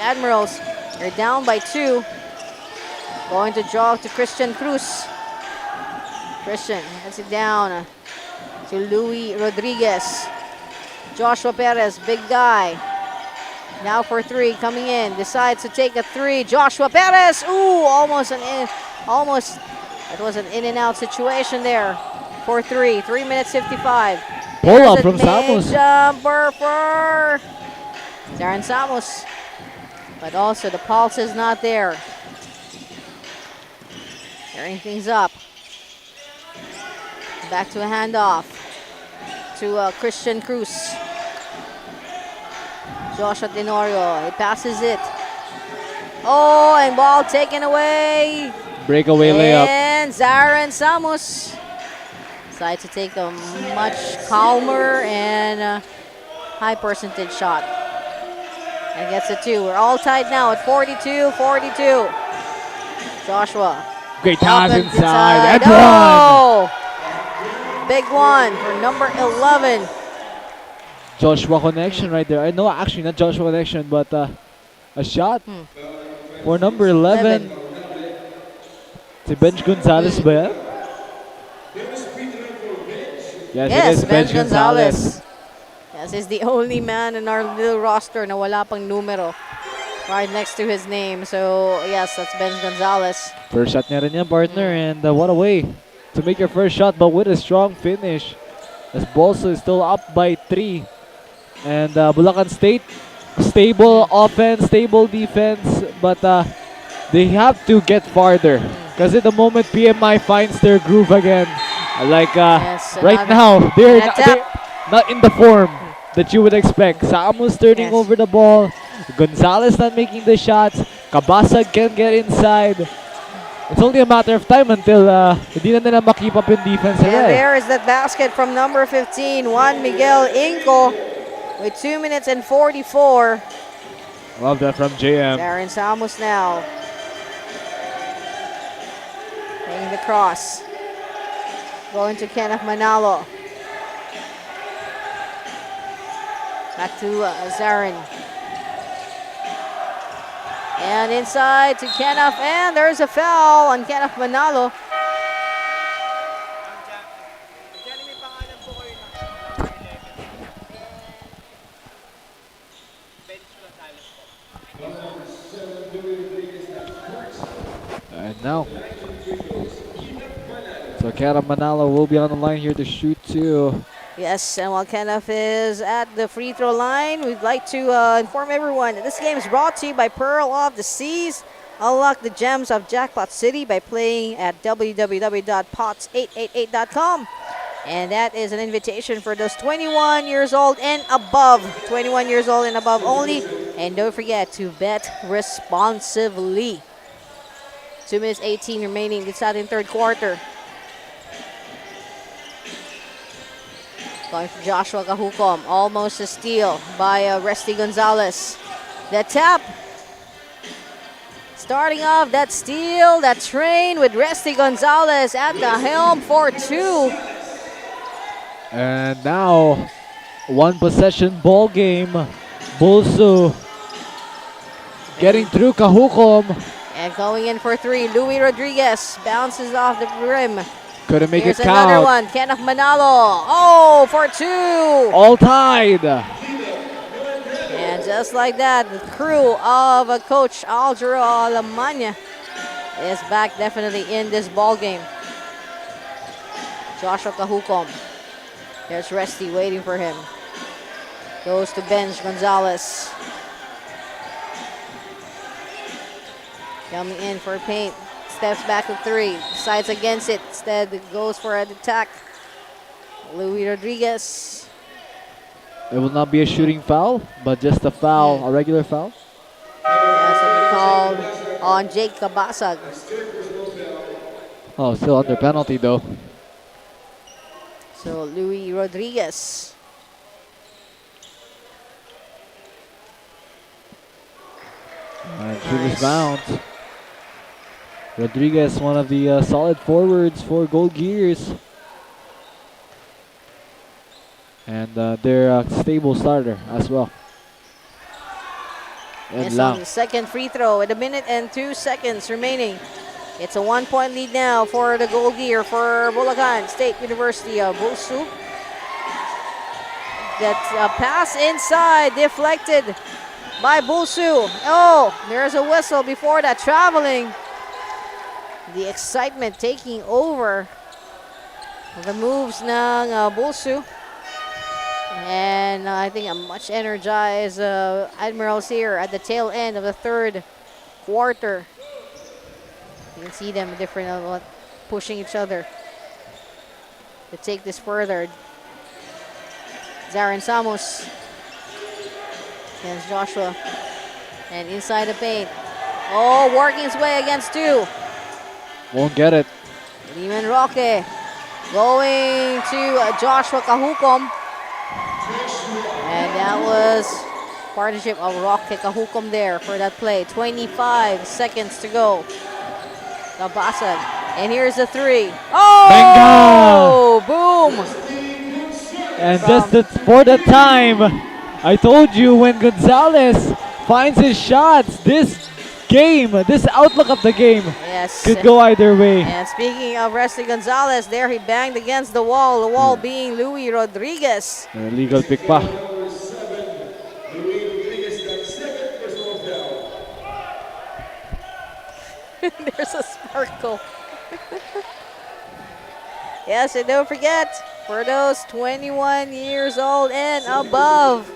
Admirals. They're down by 2. Going to jog to Christian Cruz. Christian heads it down to Louis Rodriguez. Joshua Perez, big guy. Now for 3, coming in, decides to take a 3. Joshua Perez, ooh, almost. That was an in and out situation there. For 3, 3 minutes 55. Pull up from Samos. Jumper for Zarin Samos. But also the pulse is not there. Tearing things up. Back to a handoff to Christian Cruz. Joshua Tenorio, he passes it. Oh, and ball taken away. Breakaway layup. And Zarin Samos decides to take a much calmer and high percentage shot. And gets it 2. We're all tied now at 42-42. Joshua. Great pass Up and inside. And Oh! Big one for number 11. Joshua connection right there. I know, actually not Joshua connection, but a shot for number 11. Si Benj Gonzalez ba yan? Yes, it is Benj Gonzalez. Yes, he's the only man in our little roster na wala pang numero right next to his name. So, yes, that's Benj Gonzalez. First shot niya rin yan, partner. And what a way to make your first shot, but with a strong finish. As Bolso is still up by 3. And Bulacan State, stable offense, stable defense, but they have to get farther. Because at the moment, PMI finds their groove again. Yes, right now, they're not in the form that you would expect. Samos turning over the ball. Gonzalez not making the shots. Cabasag can get inside. It's only a matter of time until hindi na nila makip up yung defense. And there is that basket from number 15, Juan Miguel Inco, with 2 minutes and 44. Love that from JM. Zarin Samos now. Taking the cross. Going to Kenneth Manalo. Back to Zarin. And inside to Kenneth. And there's a foul on Kenneth Manalo. And now, so Kenneth Manalo will be on the line here to shoot 2. Yes, and while Kenneth is at the free throw line, we'd like to inform everyone that this game is brought to you by Pearl of the Seas. Unlock the gems of Jackpot City by playing at www.pots888.com. And that is an invitation for those 21 years old and above. 21 years old and above only. And don't forget to bet responsibly. 2 minutes 18 remaining. It's out in third quarter. Going for Joshua Cajucom. Almost a steal by Resty Gonzalez. The tap. Starting off that steal, that train with Resty Gonzalez at the helm for 2. And now, one possession ball game. Bulsu getting through Kahukom. And going in for three, Louis Rodriguez bounces off the rim. Couldn't make Here's it another count. one, Kenneth Manalo. Oh, for two. All tied. And just like that, the crew of Coach Algero Alamanya is back definitely in this ball game. Joshua Kahukom. There's Resty waiting for him. Goes to bench Gonzalez. Coming in for paint. Steps back to three. Decides against it. Instead goes for an attack. Louis Rodriguez. It will not be a shooting foul, but just a foul, a regular foul. Yeah, something called on Jake Kabasag. Oh, still under penalty though. So Louis Rodriguez. And shooter's bounce. Rodriguez, one of the solid forwards for Gold Gears. And their stable starter as well. And It's on the second free throw with 1 minute and 2 seconds remaining. It's a 1-point lead now for the Gold Gear for Bulacan State University of Bulsu. That's a pass inside, deflected by Bulsu. Oh, there's a whistle before that, traveling. The excitement taking over the moves ng Bulsu. And I think a much energized Admirals here at the tail end of the third quarter. You can see them different, pushing each other to take this further. Zarin Samos against Joshua. And inside the paint. Oh, working his way against two. won't get it. Lehman Roque going to Joshua Kahukom. And that was partnership of Roque Kahukom there for that play. 25 seconds to go. Kabasag. And here's the three. Oh! Boom! And for the time, I told you when Gonzalez finds his shots, this outlook of the game could go either way. And speaking of Wesley Gonzalez, there he banged against the wall being Louis Rodriguez. Illegal pick pa. There's a sparkle. Yes, and don't forget, for those 21 years old and above,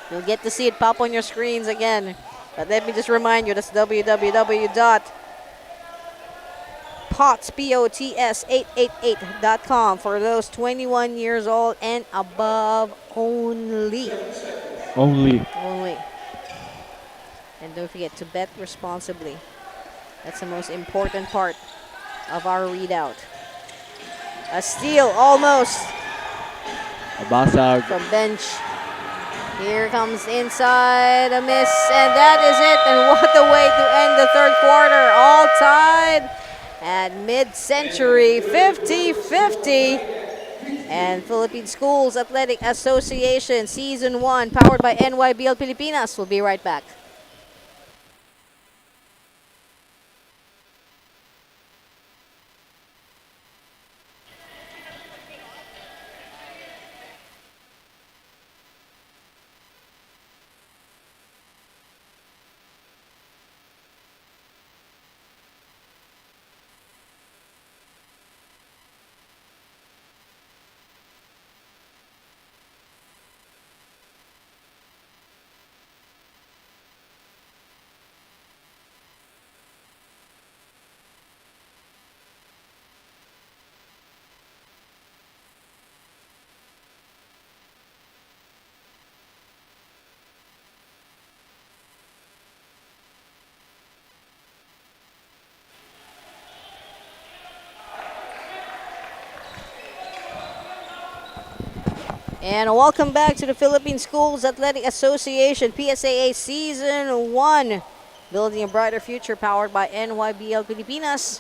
you'll get to see it pop on your screens again. But let me just remind you, that's www.pots888.com for those 21 years old and above only. Only. And don't forget to bet responsibly. That's the most important part of our readout. A steal, almost. Abasag. From bench. Here comes inside, a miss, and that is it. And what a way to end the third quarter. All tied at mid-century, 50-50. And Philippine Schools Athletic Association Season 1, powered by NYBL Pilipinas. We'll be right back. And welcome back to the Philippine Schools Athletic Association PSAA Season 1. Building a brighter future, powered by NYBL Pilipinas.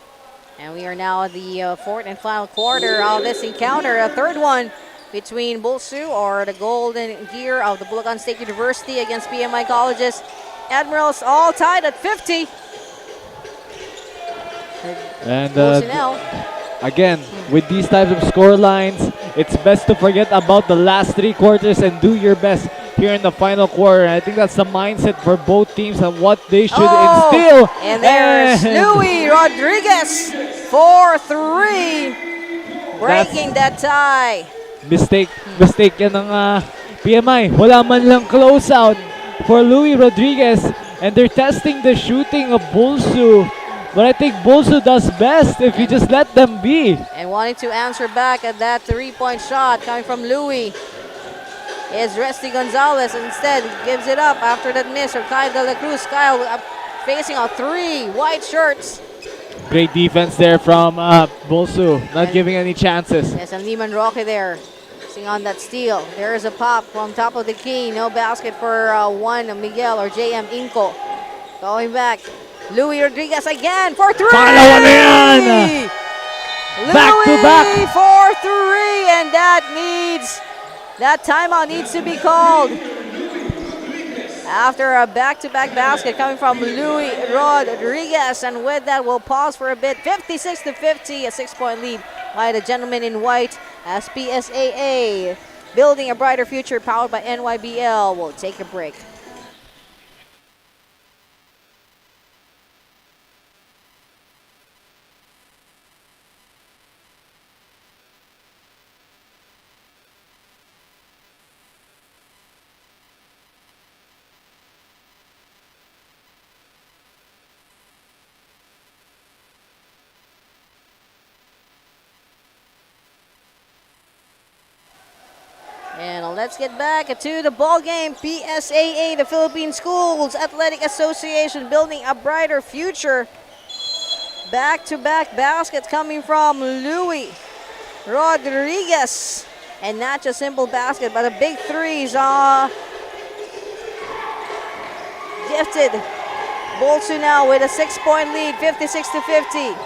And we are now at the fourth and final quarter of this encounter. A third one between Bulsu or the Golden Gear of the Bulacan State University against PMI Colleges. Admirals all tied at 50. And Bulsu now. again, with these types of score lines, it's best to forget about the last 3 quarters and do your best here in the final quarter. I think that's the mindset for both teams and what they should instill. And there's Louis Rodriguez for 3, breaking that tie. Mistake yan ng PMI. Wala man lang closeout for Louis Rodriguez, and they're testing the shooting of Bulsu. But I think Bulsu does best if you just let them be. And wanting to answer back at that 3-point shot coming from Louis is Resty Gonzalez. Instead, gives it up after that miss from Kyle De La Cruz. Kyle facing a 3, white shirts. Great defense there from Bulsu, not giving any chances. Yes, and Liman Roque there. On that steal. There is a pop from top of the key. No basket for Juan Miguel or JM Inco. Going back. Louis Rodriguez again for 3. Pangalawa na yan! Back to back. For 3, and that timeout needs to be called. After a back-to-back basket coming from Louis Rodriguez, and with that we'll pause for a bit. 56-50, a 6-point lead by the gentleman in white as PSAA, building a brighter future, powered by NYBL. We'll take a break. And let's get back to the ball game. PSAA, the Philippine Schools Athletic Association, building a brighter future. Back-to-back baskets coming from Louis Rodriguez. And not just simple basket, but a big threes. Gifted. Bulsu now with a 6-point lead, 56-50.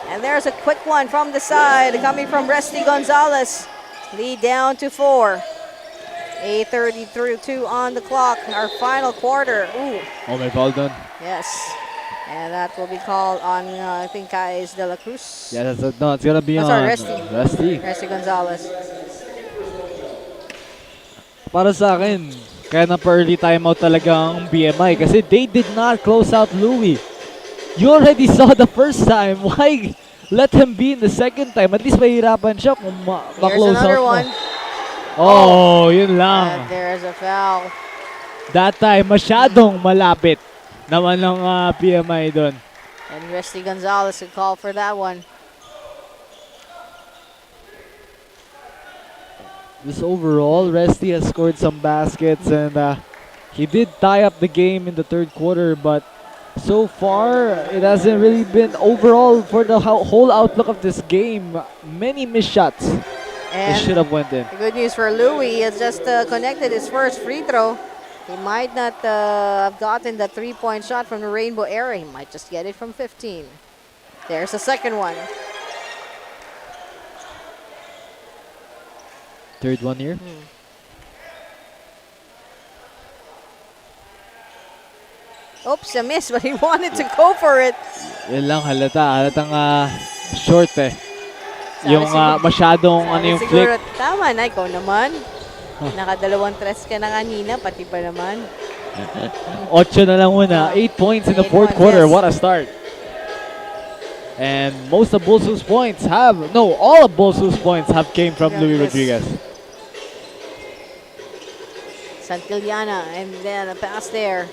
And there's a quick one from the side coming from Resty Gonzalez. Lead down to 4. 8:32 on the clock. Our final quarter. Ooh. Oh, my ball done. Yes. And that will be called on, I think, is De La Cruz. Yeah, no, it's gonna be on Resty Gonzalez. Para sa akin, kaya na early timeout talaga ang BMI kasi they did not close out Louis. You already saw the first time. Why let him be in the second time? At least mahirapan siya kung ma-close out mo. One. Oh, yun lang. And there's a foul. That time, masyadong malapit naman ng PMI doon. And Resty Gonzalez could call for that one. This overall, Resty has scored some baskets, and he did tie up the game in the third quarter, but so far, it hasn't really been overall for the whole outlook of this game. Many missed shots. It should have went in. The good news for Louis, he has just connected his first free throw. He might not have gotten the 3-point shot from the rainbow area. He might just get it from 15. There's the second one. Third one here. Oops, a miss, but he wanted to go for it. Yan lang halatang short eh. Yung masyadong yung siguro, flick. tama na, ikaw naman. Nakadalawang tres ka na kanina, pati pa naman. 8 na lang muna. 8 points in the fourth quarter. What a start. And most of Bulsu's points all of Bulsu's points have came from Louis Rodriguez. Santillana, and then a pass there.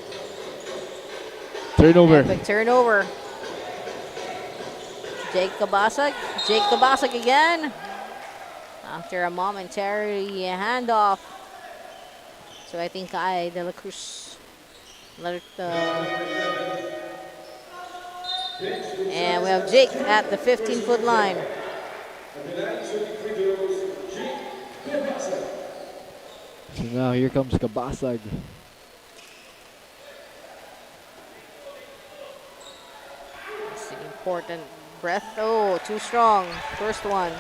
Turnover. Quick turnover. Jake Kabasag again. After a momentary handoff. So I think De La Cruz let it, and we have Jake at the 15-foot line. So now here comes Kabasag. It's an important breath. Oh, too strong. First one.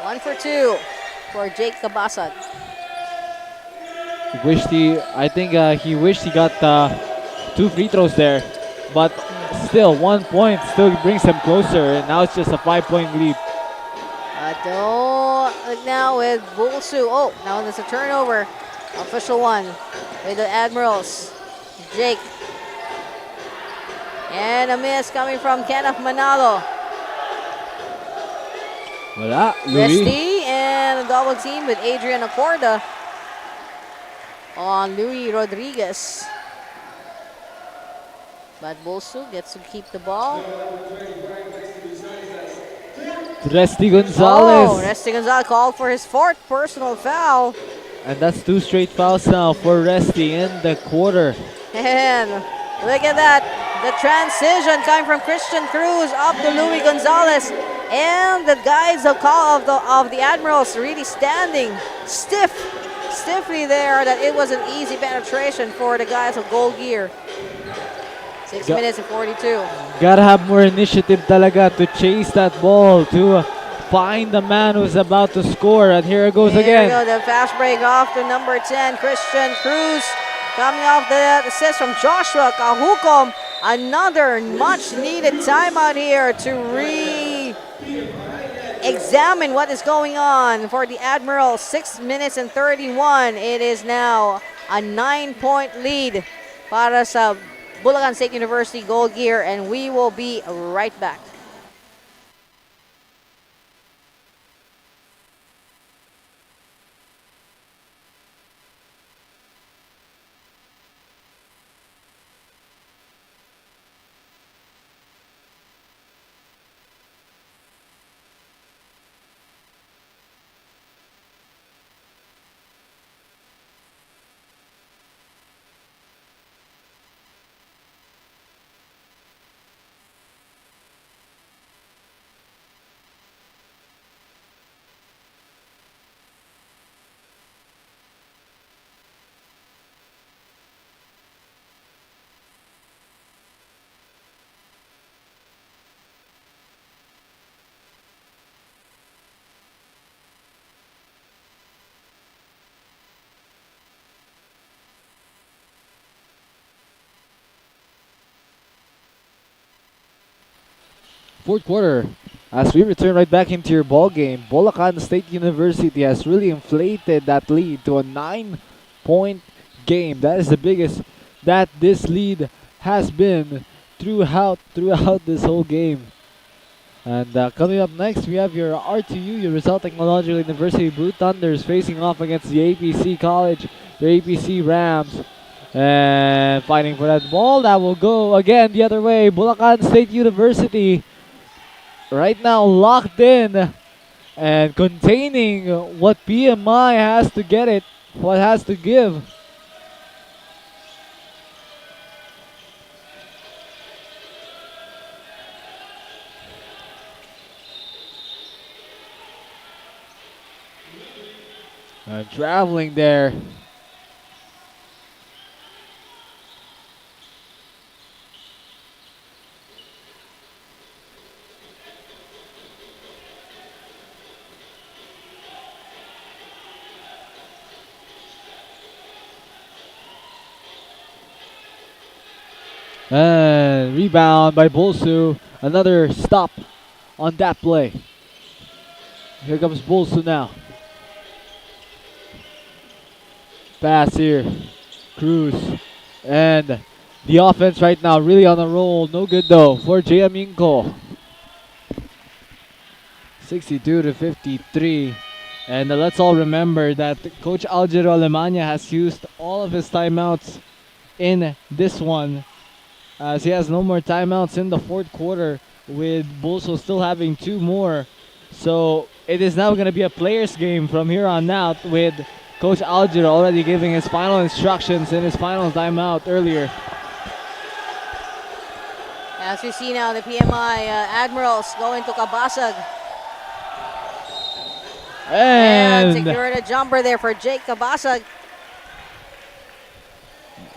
1 for 2 for Jake Cabasag. I think he wished he got 2 free throws there, but still 1 point still brings them closer, and now it's just a 5-point lead. Don't look now with Bulsu. Oh, now there's a turnover. Official one with the Admirals. Jake. And a miss coming from Kenneth Manalo. Wala, Louis. Resti and a double team with Adrian Acorda on Louis Rodriguez. But Bulsu gets to keep the ball. Resti Gonzalez. Oh, Resti Gonzalez called for his 4th personal foul. And that's 2 straight fouls now for Resti in the quarter. And look at that. The transition coming from Christian Cruz up to Louis Gonzalez. And the guys of the Admirals really standing stiffly there, that it was an easy penetration for the guys of Gold Gear. 6 minutes and 42. Gotta have more initiative talaga to chase that ball, to find the man who's about to score. And here it goes again. Here we go, the fast break off to number 10, Christian Cruz. Coming off the assist from Joshua Kahukom. Another much needed timeout here to examine what is going on for the Admirals. 6 minutes and 31. It is now a 9-point lead para sa Bulacan State University Gold Gear, and we will be right back. Fourth quarter, as we return right back into your ball game, Bulacan State University has really inflated that lead to a 9-point game. That is the biggest that this lead has been throughout this whole game. And coming up next, we have your R2U, your Rizal Technological University Blue Thunders, facing off against the APC College, the APC Rams. And fighting for that ball, that will go again the other way. Bulacan State University right now locked in and containing what PMI has to get it, what has to give. Traveling there. And rebound by Bulsu. Another stop on that play. Here comes Bulsu now. Pass here. Cruz. And the offense right now really on a roll. No good though for Jayaminko. 62-53. And let's all remember that Coach Algero Alemania has used all of his timeouts in this one, as he has no more timeouts in the fourth quarter, with Bulso still having 2 more. So it is now going to be a players game from here on out, with Coach Algero already giving his final instructions in his final timeout earlier. As we see now, the PMI Admirals going to Cabasag. And secured a jumper there for Jake Cabasag.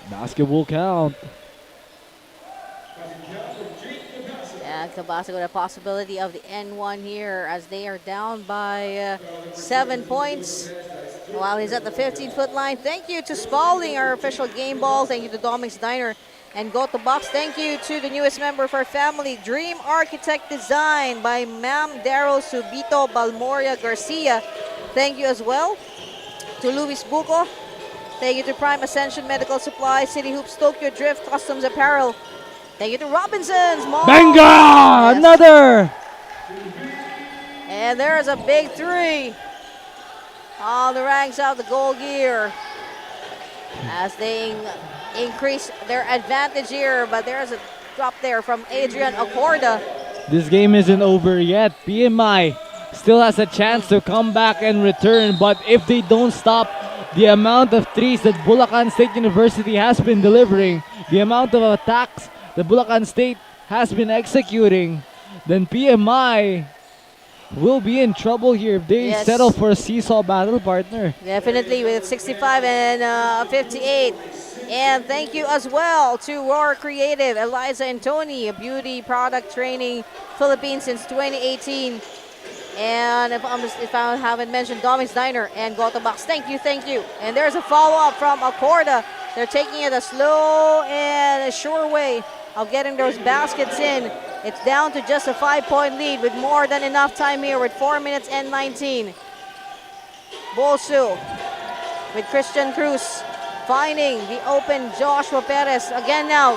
Basketball count. Tabasco with a possibility of the N1 here as they are down by 7 points while he's at the 15-foot line. Thank you to Spalding, our official game ball. Thank you to Dominic's Diner and Go to Box. Thank you to the newest member of our family, Dream Architect Design by Ma'am Daryl Subito Balmoria Garcia. Thank you as well to Luis Buco. Thank you to Prime Ascension Medical Supply, City Hoops, Tokyo Drift, Customs Apparel. Thank you to Robinson's Mall. Benga! Yes. Another! And there's a big three on the ranks of the gold gear as they increase their advantage here. But there's a drop there from Adrian Acorda. This game isn't over yet. PMI still has a chance to come back and return, but if they don't stop the amount of threes that Bulacan State University has been delivering, the amount of attacks that Bulacan State has been executing, then PMI will be in trouble here if they Yes. settle for a seesaw battle partner. Definitely with 65 and 58. And thank you as well to Roar Creative, Eliza and Tony, a beauty product training Philippines since 2018. And if I haven't mentioned, Dominic's Diner and Go to Box. Thank you, thank you. And there's a follow-up from Acorda. They're taking it a slow and a sure way of getting those baskets in. It's down to just a 5-point lead with more than enough time here with 4 minutes and 19. Bolsu with Christian Cruz finding the open Joshua Perez. Again now,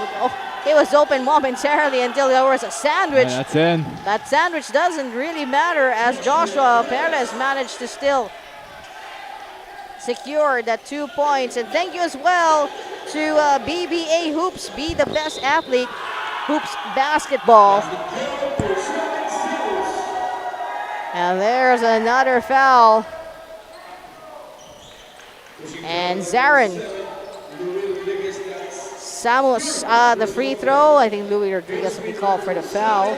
it was open momentarily until there was a sandwich. Yeah, that's in. That sandwich doesn't really matter as Joshua Perez managed to still secure that 2 points. And thank you as well to BBA Hoops, Be the Best Athlete, Hoops Basketball. And there's another foul. And Zarin Samos, the free throw. I think Louis Rodriguez will be called for the foul.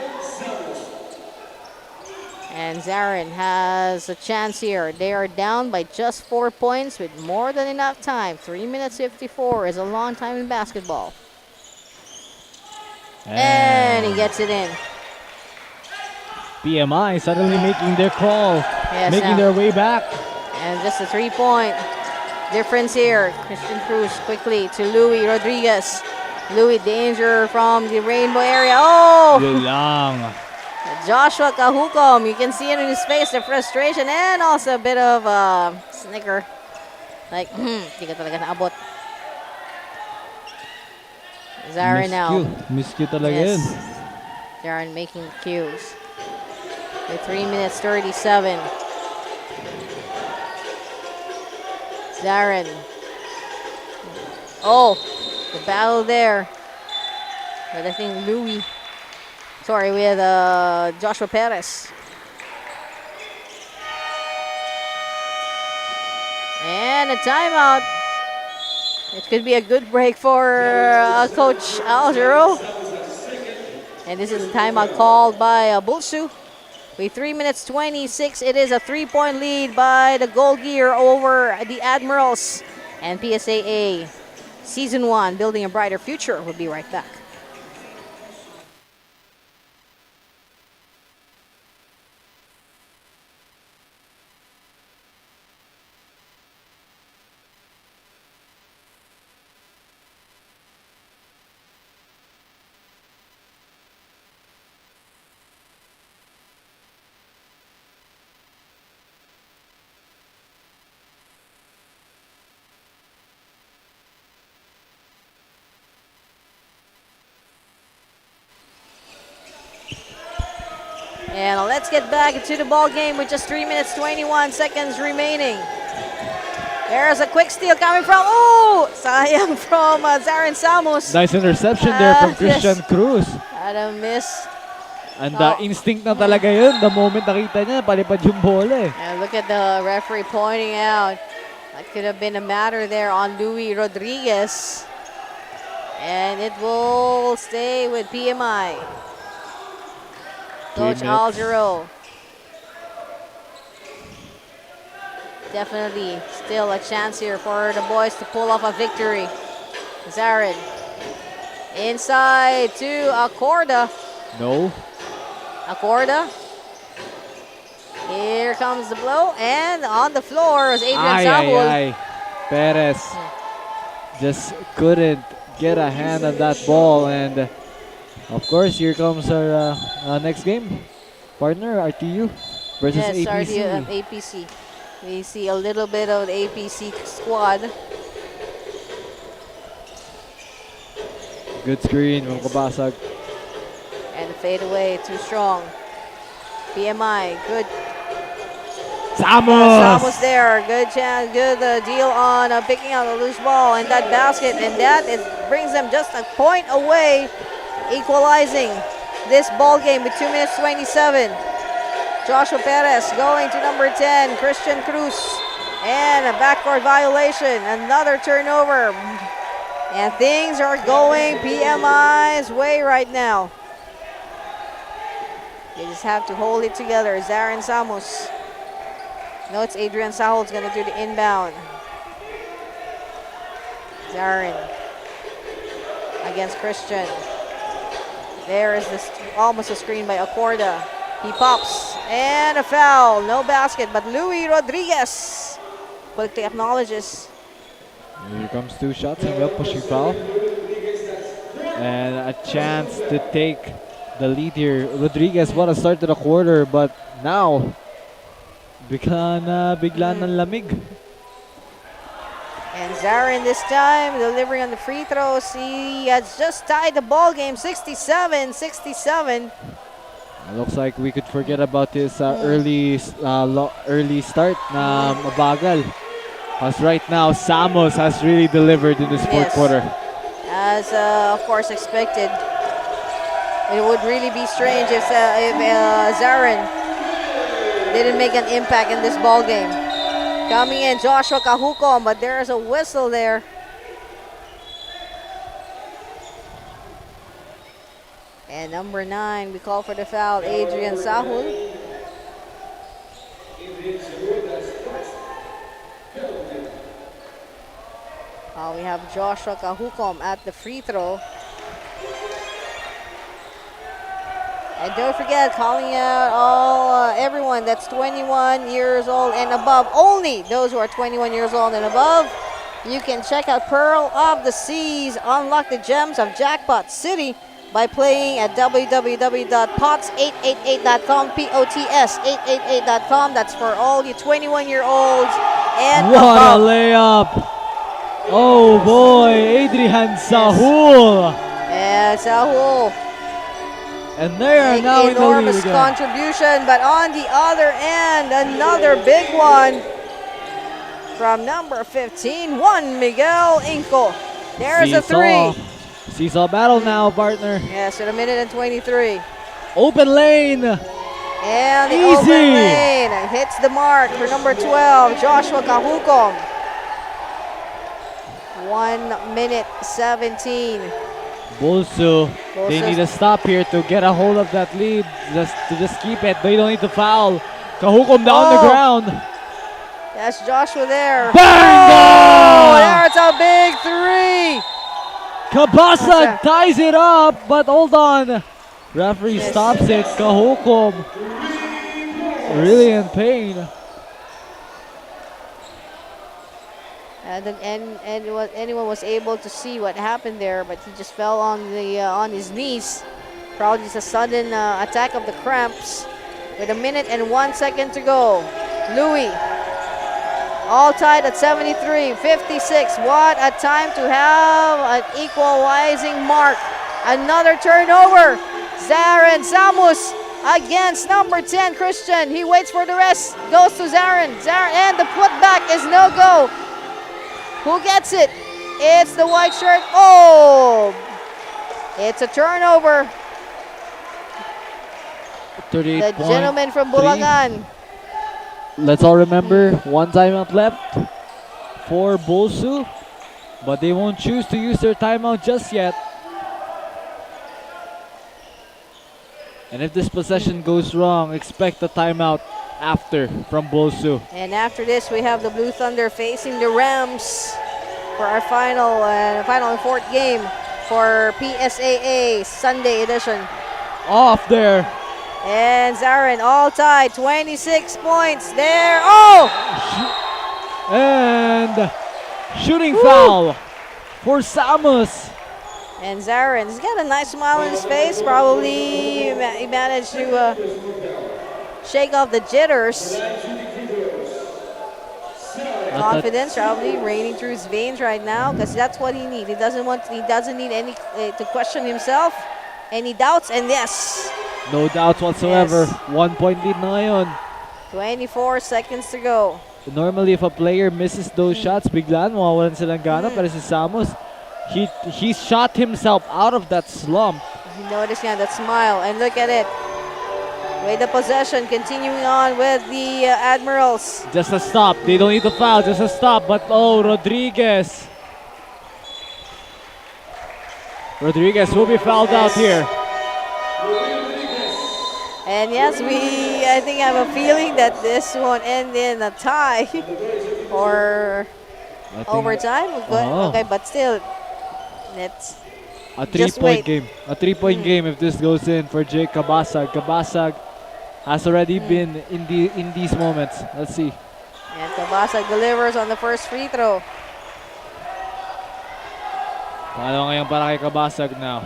And Zarin has a chance here. They are down by just 4 points with more than enough time. 3 minutes 54 is a long time in basketball. And he gets it in. PMI suddenly making their crawl, Yes, making now. their way back. And just a 3-point difference here. Christian Cruz quickly to Louis Rodriguez. Louis danger from the rainbow area. Oh! Yun lang. Joshua Kahukom. You can see it in his face, the frustration and also a bit of snicker. Like, di ka talaga naabot. Zarin now. Miscue talaga Yes. yun. Zarin making cues. With 3 minutes 37. Zarin. Oh, the battle there. But I think Louis. Sorry, we had Joshua Perez. And a timeout. It could be a good break for Coach Algero. And this is a timeout called by Bulsu. With 3 minutes 26, it is a 3-point lead by the Gold Gear over the Admirals. And PSAA Season 1, Building a Brighter Future. We'll be right back. And let's get back into the ball game with just 3 minutes 21 seconds remaining. There's a quick steal coming from, sayang from Zarin Samos. Nice interception there from Christian Yes. Cruz. Had a miss. And Oh. instinct na talaga yun. The moment nakita niya, palipad yung bola eh. And look at the referee pointing out. That could have been a matter there on Louis Rodriguez. And it will stay with PMI. Coach 3 minutes. Algero. Definitely still a chance here for the boys to pull off a victory. Zarin. Inside to Acorda. No. Acorda. Here comes the blow, and on the floor is Adrian Ay, Sahul. ay, ay. Perez just couldn't get a hand on that ball, and of course, here comes our next game. Partner, RTU versus Yes, APC. APC. We see a little bit of the APC squad. Good screen from Kabasag. And the fadeaway, too strong. PMI, good. Samos! There, good chance, good deal on picking out a loose ball in that basket, and that brings them just a point away, equalizing this ball game with 2 minutes 27. Joshua Perez going to number 10, Christian Cruz, and a backcourt violation, another turnover, and things are going PMI's way right now. They just have to hold it together. Zarin Samos. No, it's Adrian Sahul going to do the inbound. Zarin against Christian. There is this almost a screen by Acorda. He pops and a foul. No basket, but Louis Rodriguez quickly acknowledges. Here comes 2 shots and will pushing foul. And a chance to take the lead here. Rodriguez, what a start to the quarter, but now bigla ng lamig. And Zarin this time delivering on the free throws. He has just tied the ball game 67-67. It looks like we could forget about this early start na mabagal. Because right now, Samos has really delivered in this fourth quarter. As of course expected. It would really be strange if Zarin didn't make an impact in this ball game. Coming in, Joshua Kahukom, but there is a whistle there. And number 9, we call for the foul, Adrian Sahul. We have Joshua Kahukom at the free throw. And don't forget, calling out everyone that's 21 years old and above. Only those who are 21 years old and above. You can check out Pearl of the Seas. Unlock the gems of Jackpot City by playing at www.pots888.com, POTS888.com. That's for all you 21-year-olds and what above. A layup! Oh boy, Adrian Sahul! Yeah, Sahul. And they are now in the lead Enormous again. contribution, but on the other end, another big one from number 15, Juan Miguel Inco. There's a 3. Seesaw battle now, partner. Yes, at 1:23. Open lane. And the Easy. open lane hits the mark for number 12, Joshua Kahukom. 1:17. Bolsu, they need to stop here to get a hold of that lead, just keep it. They don't need to foul. Kahukom down the ground. That's Joshua there. Bang! Oh, there's a big 3. Kabasa ties it up, but hold on. Referee stops it. Kahukom really in pain. Anyone was able to see what happened there, but he just fell on his knees. Probably just a sudden attack of the cramps. With 1:01 to go, Louis, all tied at 73-56. What a time to have an equalizing mark. Another turnover. Zarin Samos against number 10, Christian. He waits for the rest. Goes to Zarin. And the putback is no go. Who gets it? It's the white shirt. Oh! It's a turnover. 38 The gentleman from Bulacan. Let's all remember, one timeout left for Bolsu, but they won't choose to use their timeout just yet. And if this possession goes wrong, expect a timeout after from Bolsu. And after this, we have the Blue Thunder facing the Rams for our final and fourth game for PSAA Sunday edition. Off there. And Zarin all tied, 26 points there. Oh! And shooting Woo! foul for Samus. And Zarin's got a nice smile on his face. Probably he managed to shake off the jitters. Confidence probably raining through his veins right now because that's what he needs. He doesn't need any to question himself. Any doubts? And yes, No doubts whatsoever. Yes. 1 point lead na ngayon. 24 seconds to go. Normally, if a player misses those shots, biglaan mawawalan silang gana. Pero si Samus, he shot himself out of that slump. You notice now that smile, and look at it. With the possession, continuing on with the Admirals. Just a stop. They don't need to foul. Just a stop. But oh, Rodriguez. Rodriguez will be fouled out here. And yes, I think have a feeling that this won't end in a tie or I think overtime. Oh. Okay, but still, let's a just three-point wait. game. A three-point game if this goes in for Jake Kabasag. Kabasag has already been in these moments. Let's see. And Kabasa delivers on the first free throw. Paano ngayon para kay Kabasag now?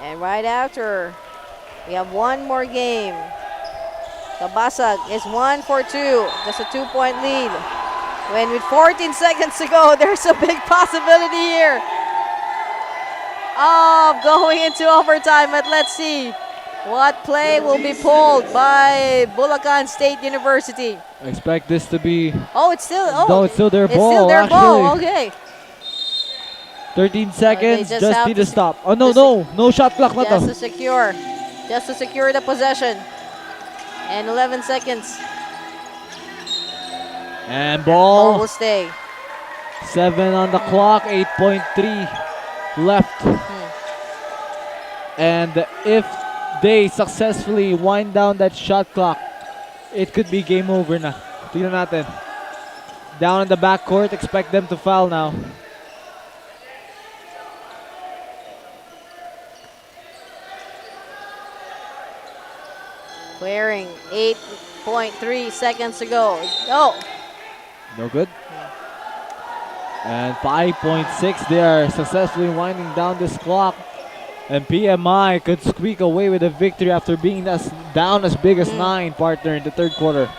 And right after, we have one more game. Kabasag is 1 for 2. Just a 2-point lead. When with 14 seconds to go, there's a big possibility here of going into overtime. But let's see what play will be pulled by Bulacan State University. I expect this to be. Oh, it's still No, it's still their it's ball. still their actually. ball. Okay. 13 seconds. just Just have need to to stop. Oh no, just- no shot clock na to. Just to secure the possession. And 11 seconds. And Ball ball. will stay. 7 on the clock. 8.3 left. And if they successfully wind down that shot clock, it could be game over na. Tingnan natin. Down in the backcourt, expect them to foul now. Clearing 8.3 seconds to go. Oh, No good. And 5.6, they are successfully winding down this clock. And PMI could squeak away with a victory after being down as big as 9, partner, in the third quarter.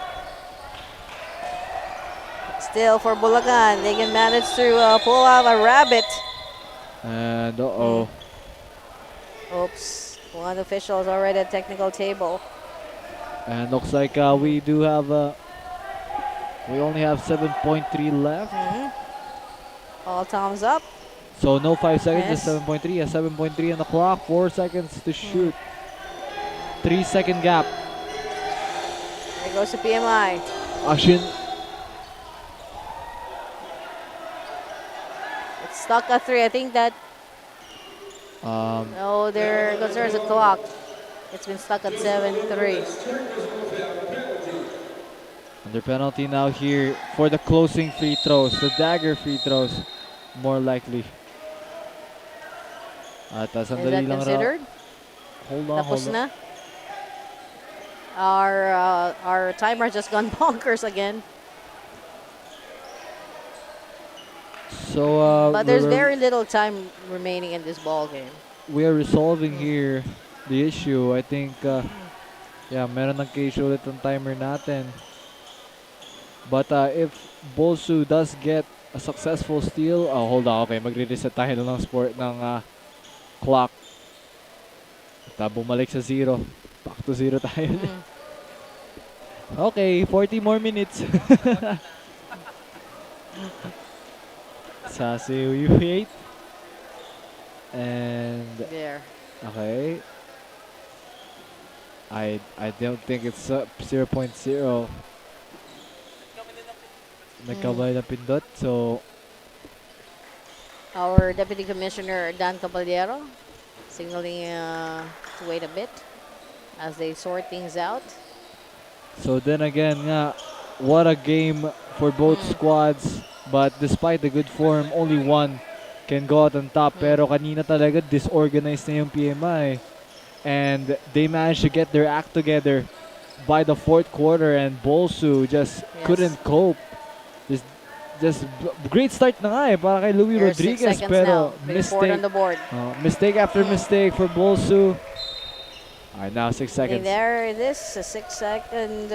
still for Bulacan. They can manage to pull out a rabbit. And uh-oh. Oops. One official is already at technical table. And looks like we do have, we only have 7.3 left. All thumbs up. So no 5 seconds, Yes. just 7.3. 7.3 on the clock, 4 seconds to shoot. 3-second gap. There goes the PMI. Action. It's stuck at 3. I think that. No, there goes there's a clock. It's been stuck at 7-3. Under penalty now here for the closing free throws, the dagger free throws, more likely. At Is that sandali lang raw. considered? Hold on, Tapos hold on. na. Our timer just gone bonkers again. So But there's very little time remaining in this ball game. we are resolving here the issue. I think, yeah, meron ng case ulit ang timer natin. But if Bolsu does get a successful steal, oh, hold on, okay, magre-reset tayo ng clock. At bumalik sa 0. Back to 0 tayo. Okay, 40 more minutes. Sassy, we wait. And There. okay. I don't think it's 0.0. Nagkamali ng pindot, so Our Deputy Commissioner Dan Caballero signaling to wait a bit as they sort things out. so then again nga, what a game for both squads. But despite the good form, only one can go out on top. Pero kanina talaga disorganized na yung PMI. and they managed to get their act together by the fourth quarter, and Bolsu just Yes. couldn't cope. Just, great start na nga para kay Louis There's 6 Rodriguez, seconds pero now. Big board on the board. mistake after mistake for Bolsu. Alright, now 6 Okay, seconds. there it is, a 6-second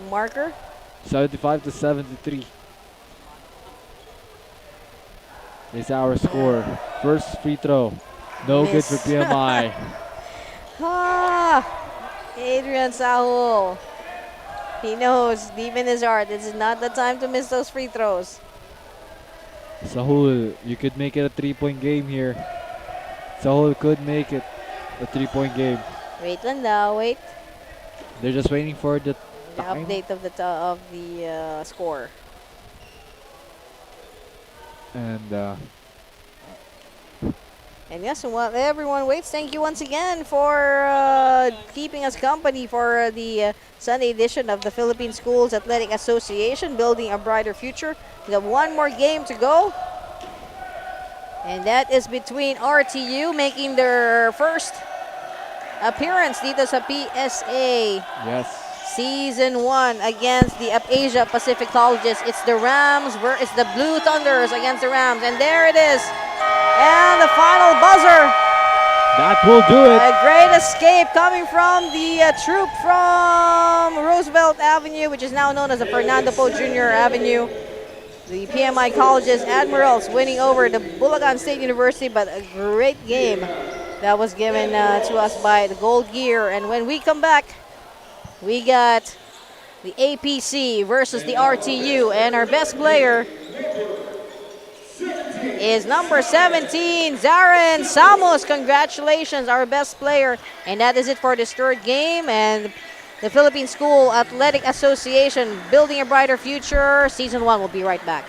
marker. 75 to 73 is our score. First free throw, no good for Miss. PMI. Adrian Sahul. He knows deep in his heart this is not the time to miss those free throws. Sahul, you could make it a 3-point game here. Sahul could make it a 3-point game. Wait lang daw, wait. They're just waiting for the The time. update of the score. And And yes, while everyone waits, thank you once again for keeping us company for the Sunday edition of the Philippine Schools Athletic Association, Building a Brighter Future. We have one more game to go. And that is between RTU making their first appearance dito sa PSA yes, Season 1 against the Asia Pacific Colleges. It's the it's the Blue Thunders against the Rams. And there it is. And the final buzzer. that will do it. A great escape coming from the troop from Roosevelt Avenue, which is now known as the Fernando Po Jr. Avenue. The PMI Colleges Admirals winning over the Bulacan State University, but a great game that was given to us by the Gold Gear. And when we come back, we got the APC versus the RTU, and our best player is number 17, Zaren Samos. Congratulations, our best player. And that is it for this third game. And the Philippine School Athletic Association, Building a Brighter Future, Season 1 will be right back.